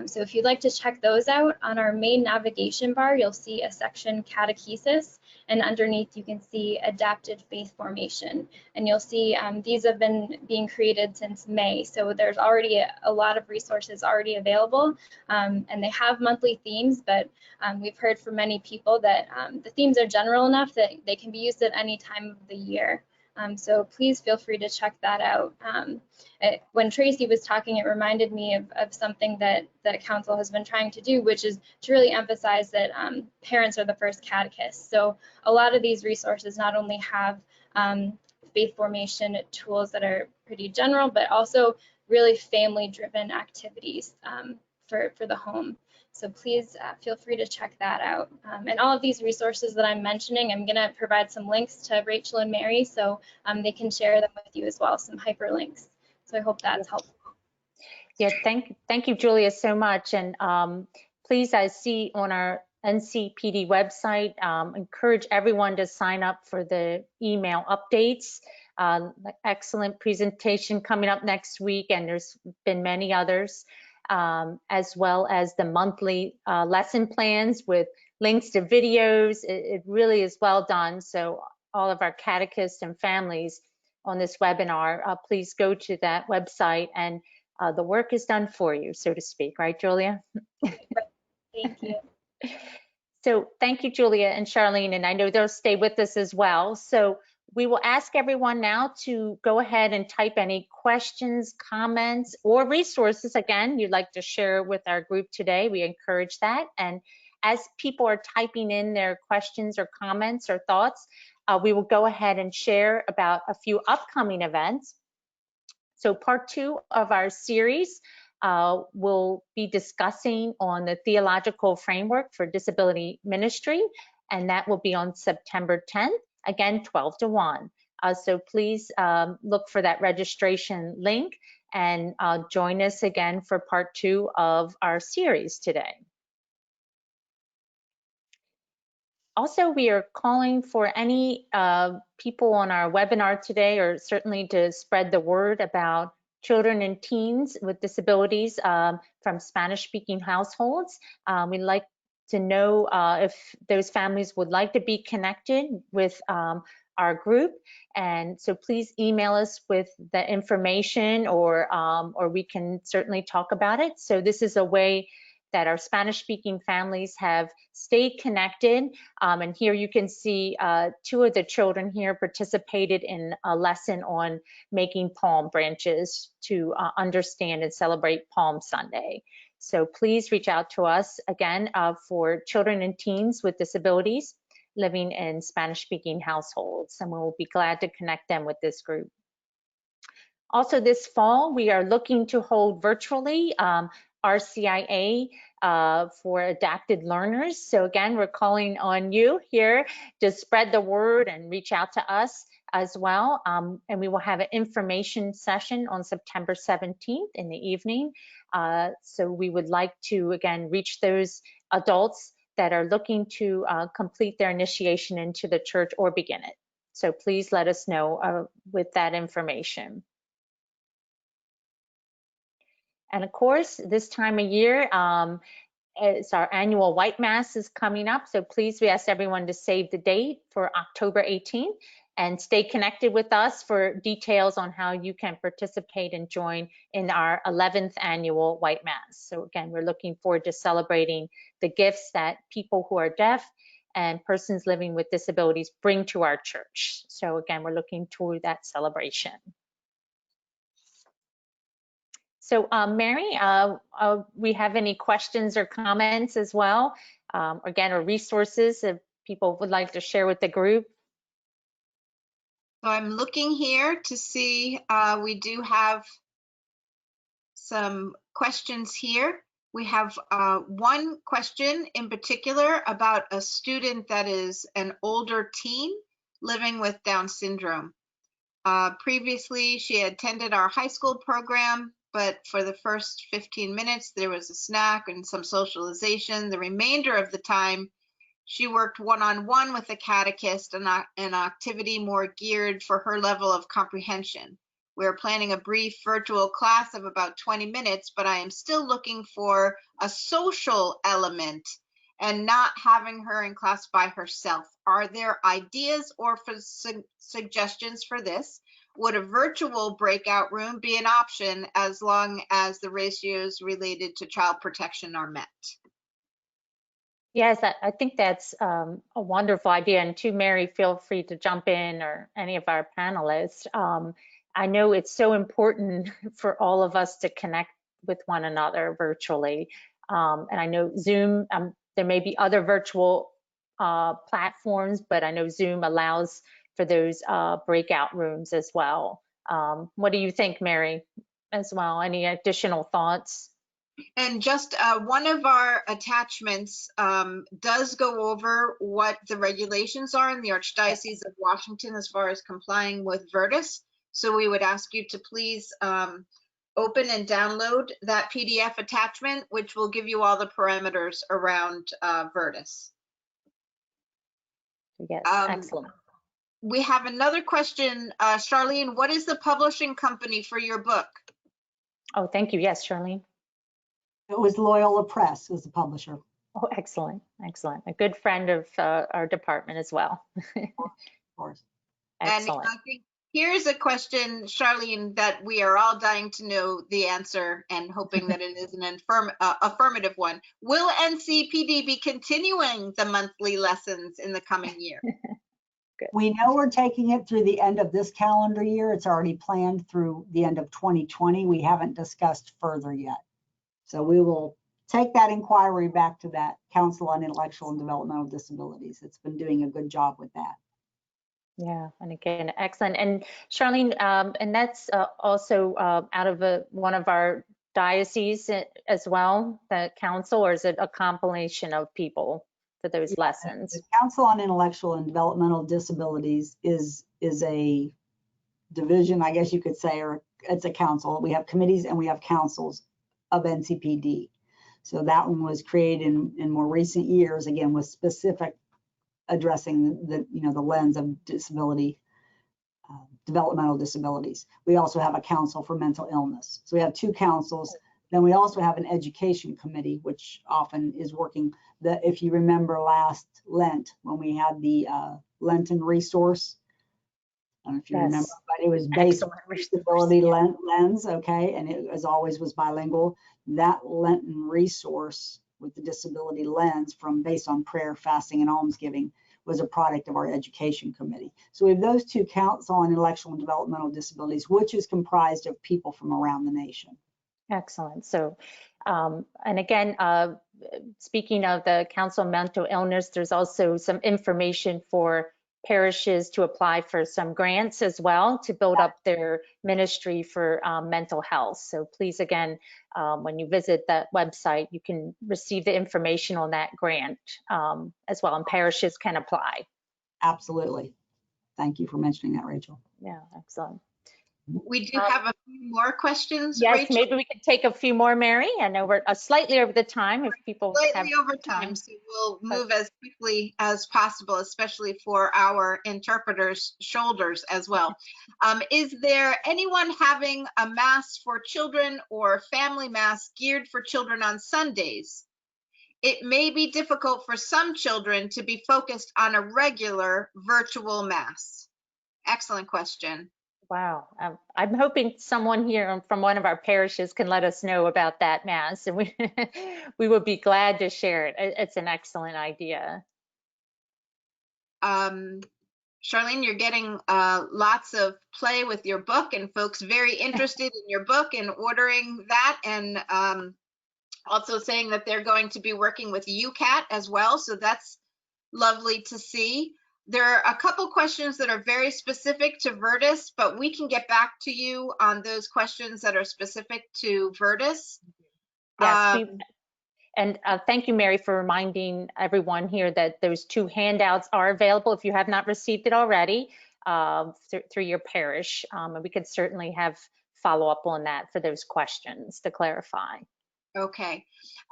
So if you'd like to check those out, on our main navigation bar, you'll see a section Catechesis, and underneath you can see Adapted Faith Formation. And you'll see these have been being created since May, so there's already a lot of resources already available, and they have monthly themes, but we've heard from many people that the themes are general enough that they can be used at any time of the year. So please feel free to check that out. When Tracy was talking, it reminded me of something that Council has been trying to do, which is to really emphasize that parents are the first catechists. So a lot of these resources not only have faith formation tools that are pretty general, but also really family-driven activities for the home. So please feel free to check that out. And all of these resources that I'm mentioning, I'm going to provide some links to Rachel and Mary so they can share them with you as well, some hyperlinks. So I hope that's helpful. Yeah, thank you, Julia, so much. And please, I see on our NCPD website, encourage everyone to sign up for the email updates. Excellent presentation coming up next week, and there's been many others, as well as the monthly lesson plans with links to videos. It really is well done. So all of our catechists and families on this webinar, please go to that website, and the work is done for you, so to speak, right, Julia? Thank you. So thank you, Julia and Charlene, and I know they'll stay with us as well. So we will ask everyone now to go ahead and type any questions, comments, or resources, again, you'd like to share with our group today. We encourage that. And as people are typing in their questions or comments or thoughts, we will go ahead and share about a few upcoming events. So part 2 of our series will be discussing on the theological framework for disability ministry, and that will be on September 10th, again, 12 to 1. So please look for that registration link and join us again for part 2 of our series today. Also, we are calling for any people on our webinar today, or certainly to spread the word about children and teens with disabilities from Spanish-speaking households. We'd like to know if those families would like to be connected with our group, and so please email us with the information, or we can certainly talk about it. So this is a way that our Spanish-speaking families have stayed connected. And here you can see 2 of the children here participated in a lesson on making palm branches to understand and celebrate Palm Sunday. So please reach out to us again for children and teens with disabilities living in Spanish-speaking households, and we'll be glad to connect them with this group. Also this fall, we are looking to hold virtually RCIA for adapted learners. So again, we're calling on you here to spread the word and reach out to us as well. And we will have an information session on September 17th in the evening. So we would like to, again, reach those adults that are looking to complete their initiation into the church or begin it. So please let us know with that information. And of course, this time of year, it's our annual White Mass is coming up. So please, we ask everyone to save the date for October 18th and stay connected with us for details on how you can participate and join in our 11th annual White Mass. So again, we're looking forward to celebrating the gifts that people who are deaf and persons living with disabilities bring to our church. So again, we're looking toward that celebration. So Mary, we have any questions or comments as well, again, or resources if people would like to share with the group? So I'm looking here to see, we do have some questions here. We have one question in particular about a student that is an older teen living with Down syndrome. Previously, she had attended our high school program, but for the first 15 minutes, there was a snack and some socialization. The remainder of the time, She worked one-on-one with the catechist, an activity more geared for her level of comprehension. We're planning a brief virtual class of about 20 minutes, but I am still looking for a social element and not having her in class by herself. Are there ideas or suggestions for this? Would a virtual breakout room be an option as long as the ratios related to child protection are met? Yes, I think that's a wonderful idea. And to Mary, feel free to jump in, or any of our panelists. I know it's so important for all of us to connect with one another virtually. And I know Zoom, there may be other virtual platforms, but I know Zoom allows for those breakout rooms as well. What do you think, Mary, as well? Any additional thoughts? And just one of our attachments does go over what the regulations are in the Archdiocese of Washington as far as complying with Virtus. So we would ask you to please open and download that PDF attachment, which will give you all the parameters around Virtus. Yes, excellent. We have another question. Charlene, what is the publishing company for your book? Oh, thank you. Yes, Charlene. It was Loyola Press was the publisher. Oh, excellent, excellent. A good friend of our department as well. Of course. Excellent. And I think here's a question, Charlene, that we are all dying to know the answer and hoping that it is an affirmative one. Will NCPD be continuing the monthly lessons in the coming year? Good. We know we're taking it through the end of this calendar year. It's already planned through the end of 2020. We haven't discussed further yet. So we will take that inquiry back to that Council on Intellectual and Developmental Disabilities. It's been doing a good job with that. Yeah, and again, excellent. And Charlene, and that's also out of one of our dioceses as well, the council, or is it a compilation of people for those lessons? The Council on Intellectual and Developmental Disabilities is a division, I guess you could say, or it's a council. We have committees and we have councils of NCPD. So that one was created in more recent years, again, with specific addressing the lens of disability, developmental disabilities. We also have a council for mental illness. So we have two councils. Then we also have an education committee, which often is working. If you remember last Lent, when we had the Lenten resource, I don't know if you remember, but it was based on disability lens, okay, and it as always was bilingual. That Lenten resource with the disability lens based on prayer, fasting, and almsgiving was a product of our education committee. So we have those two Council on Intellectual and Developmental Disabilities, which is comprised of people from around the nation. Excellent. So, and again, speaking of the Council on Mental Illness, there's also some information for parishes to apply for some grants as well to build up their ministry for mental health. So please, again, when you visit that website, you can receive the information on that grant as well, and parishes can apply. Absolutely. Thank you for mentioning that, Rachel. Yeah, excellent. We do have a few more questions, Yes, Rachel. maybe we could take a few more, Mary. I know we're slightly over the time if people Slightly have over time, so we'll move as quickly as possible, especially for our interpreters' shoulders as well. Is there anyone having a mass for children or family mass geared for children on Sundays? It may be difficult for some children to be focused on a regular virtual mass. Excellent question. Wow, I'm hoping someone here from one of our parishes can let us know about that mass, and we we would be glad to share it. It's an excellent idea. Charlene, you're getting lots of play with your book and folks very interested in your book and ordering that, and also saying that they're going to be working with UCAT as well. So that's lovely to see. There are a couple questions that are very specific to Virtus, but we can get back to you on those questions that are specific to Virtus. Yes, and thank you, Mary, for reminding everyone here that those two handouts are available if you have not received it already through your parish. And we could certainly have follow up on that for those questions to clarify. Okay.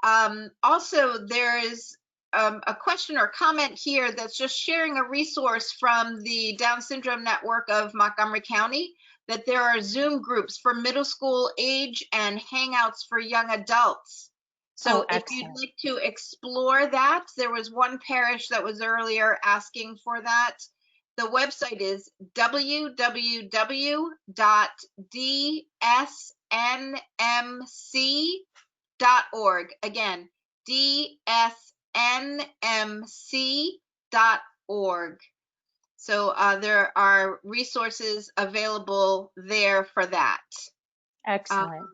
Also, there is a question or comment here that's just sharing a resource from the Down Syndrome Network of Montgomery County, that there are Zoom groups for middle school age and hangouts for young adults. So Oh, if you'd excellent. like to explore that, there was one parish that was earlier asking for that. The website is www.dsnmc.org. Again, dsnmc.org. So there are resources available there for that. Excellent.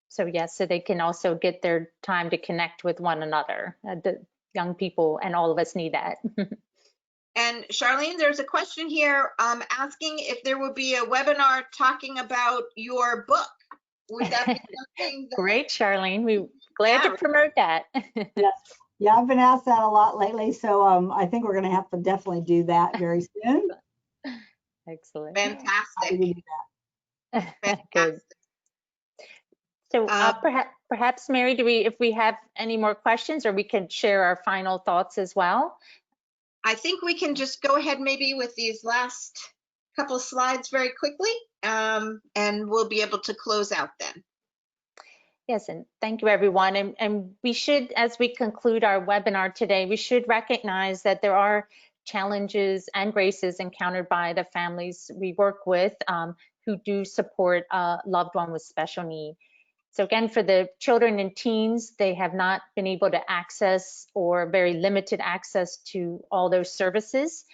So yes, so they can also get their time to connect with one another. The young people and all of us need that. And Charlene, there's a question here asking if there will be a webinar talking about your book. Would that be something that, Great, Charlene. We're glad to promote that. Yes. Yeah, I've been asked that a lot lately, so I think we're going to have to definitely do that very soon. Excellent. Happy fantastic? to do that. Good. Fantastic. So perhaps Mary, if we have any more questions, or we can share our final thoughts as well? I think we can just go ahead maybe with these last couple slides very quickly, and we'll be able to close out then. Yes, and thank you, everyone. And we should, as we conclude our webinar today, we should recognize that there are challenges and graces encountered by the families we work with who do support a loved one with special need. So again, for the children and teens, they have not been able to access, or very limited access to, all those services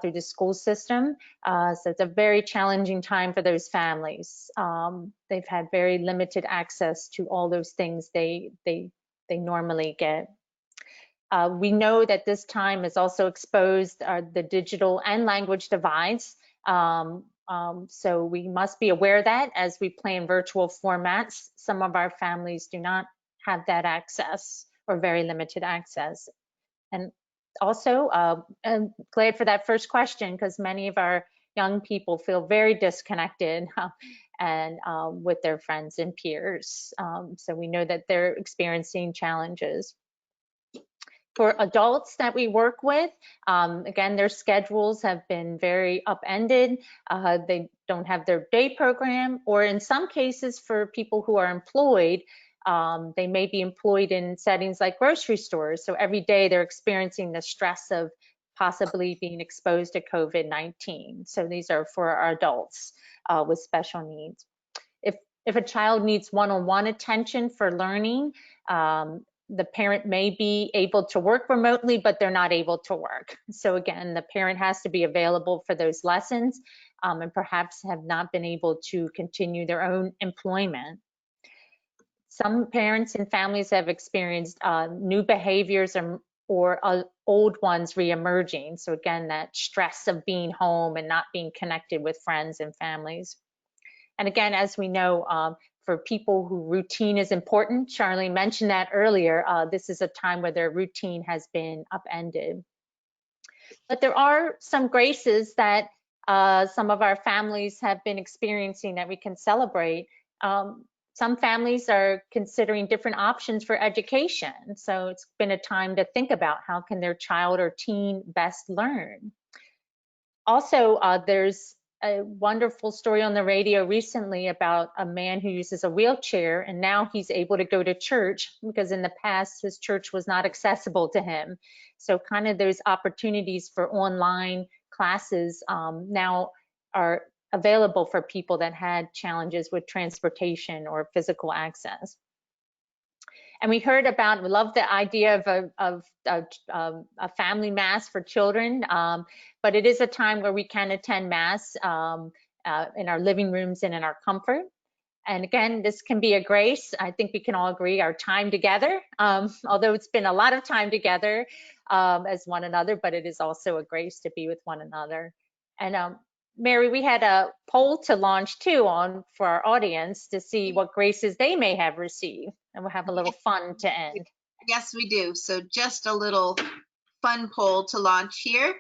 through the school system. So it's a very challenging time for those families. They've had very limited access to all those things they normally get. We know that this time has also exposed the digital and language divides. So we must be aware of that as we plan virtual formats. Some of our families do not have that access, or very limited access. And also, I'm glad for that first question, because many of our young people feel very disconnected and with their friends and peers. So we know that they're experiencing challenges. For adults that we work with, again, their schedules have been very upended. They don't have their day program, or in some cases for people who are employed, they may be employed in settings like grocery stores. So every day they're experiencing the stress of possibly being exposed to COVID-19. So these are for our adults with special needs. If a child needs one-on-one attention for learning, the parent may be able to work remotely, but they're not able to work. So again, the parent has to be available for those lessons, and perhaps have not been able to continue their own employment. Some parents and families have experienced new behaviors or old ones reemerging. So again, that stress of being home and not being connected with friends and families. And again, as we know, for people who routine is important, Charlene mentioned that earlier, this is a time where their routine has been upended. But there are some graces that some of our families have been experiencing that we can celebrate. Some families are considering different options for education. So it's been a time to think about how can their child or teen best learn. Also, there's a wonderful story on the radio recently about a man who uses a wheelchair, and now he's able to go to church, because in the past his church was not accessible to him. So kind of those opportunities for online classes now are available for people that had challenges with transportation or physical access. And we heard about, we love the idea of a family mass for children, but it is a time where we can attend mass in our living rooms and in our comfort. And again, this can be a grace. I think we can all agree, our time together, although it's been a lot of time together as one another, but it is also a grace to be with one another. And Mary, we had a poll to launch too for our audience to see what graces they may have received, and we'll have a little fun to end. Yes, we do. So just a little fun poll to launch here.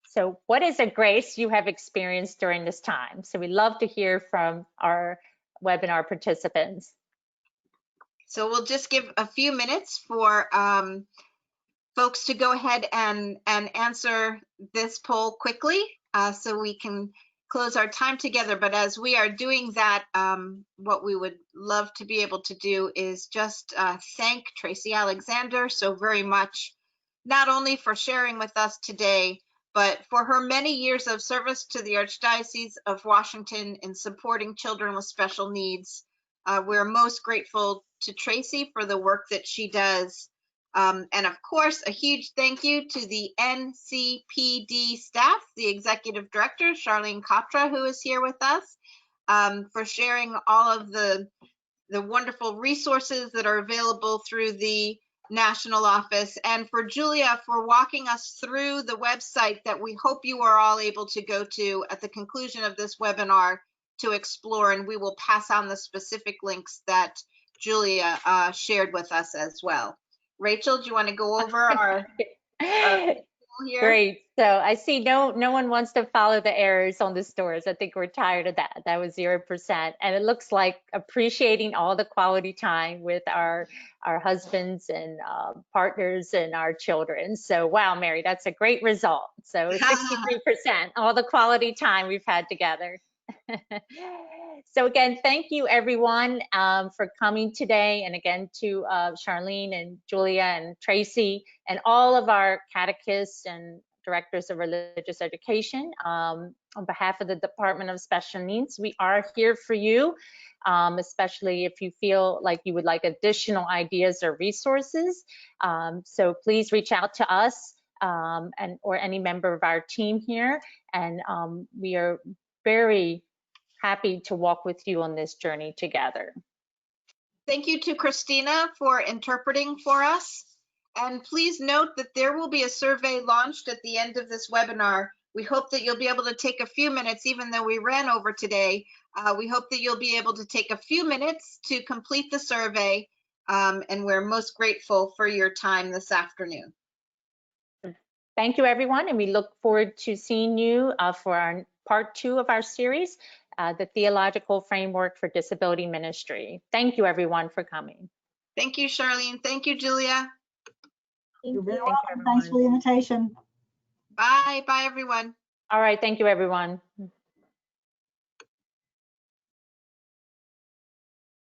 So what is a grace you have experienced during this time? So we love to hear from our webinar participants. So we'll just give a few minutes for folks to go ahead and answer this poll quickly, so we can close our time together. But as we are doing that, what we would love to be able to do is just thank Tracy Alexander so very much, not only for sharing with us today, but for her many years of service to the Archdiocese of Washington in supporting children with special needs. We're most grateful to Tracy for the work that she does. And of course, a huge thank you to the NCPD staff, the Executive Director, Charlene Katra, who is here with us, for sharing all of the wonderful resources that are available through the national office, and for Julia for walking us through the website that we hope you are all able to go to at the conclusion of this webinar to explore, and we will pass on the specific links that Julia shared with us as well. Rachel, do you want to go over our here? Great. So I see no one wants to follow the errors on the stores. I think we're tired of that. That was 0%. And it looks like appreciating all the quality time with our husbands and partners and our children. So wow, Mary, that's a great result. So 63%, all the quality time we've had together. So again, thank you everyone for coming today. And again, to Charlene and Julia and Tracy and all of our catechists and directors of religious education. On behalf of the Department of Special Needs, we are here for you, especially if you feel like you would like additional ideas or resources. So please reach out to us or any member of our team here. And we are very happy to walk with you on this journey together. Thank you to Christina for interpreting for us. And please note that there will be a survey launched at the end of this webinar. We hope that you'll be able to take a few minutes, even though we ran over today. We hope that you'll be able to take a few minutes to complete the survey. And we're most grateful for your time this afternoon. Thank you, everyone. And we look forward to seeing you for our part 2 of our series, the Theological Framework for Disability Ministry. Thank you, everyone, for coming. Thank you, Charlene. Thank you, Julia. You're very welcome. Thanks for the invitation. Bye. Bye, everyone. All right. Thank you, everyone.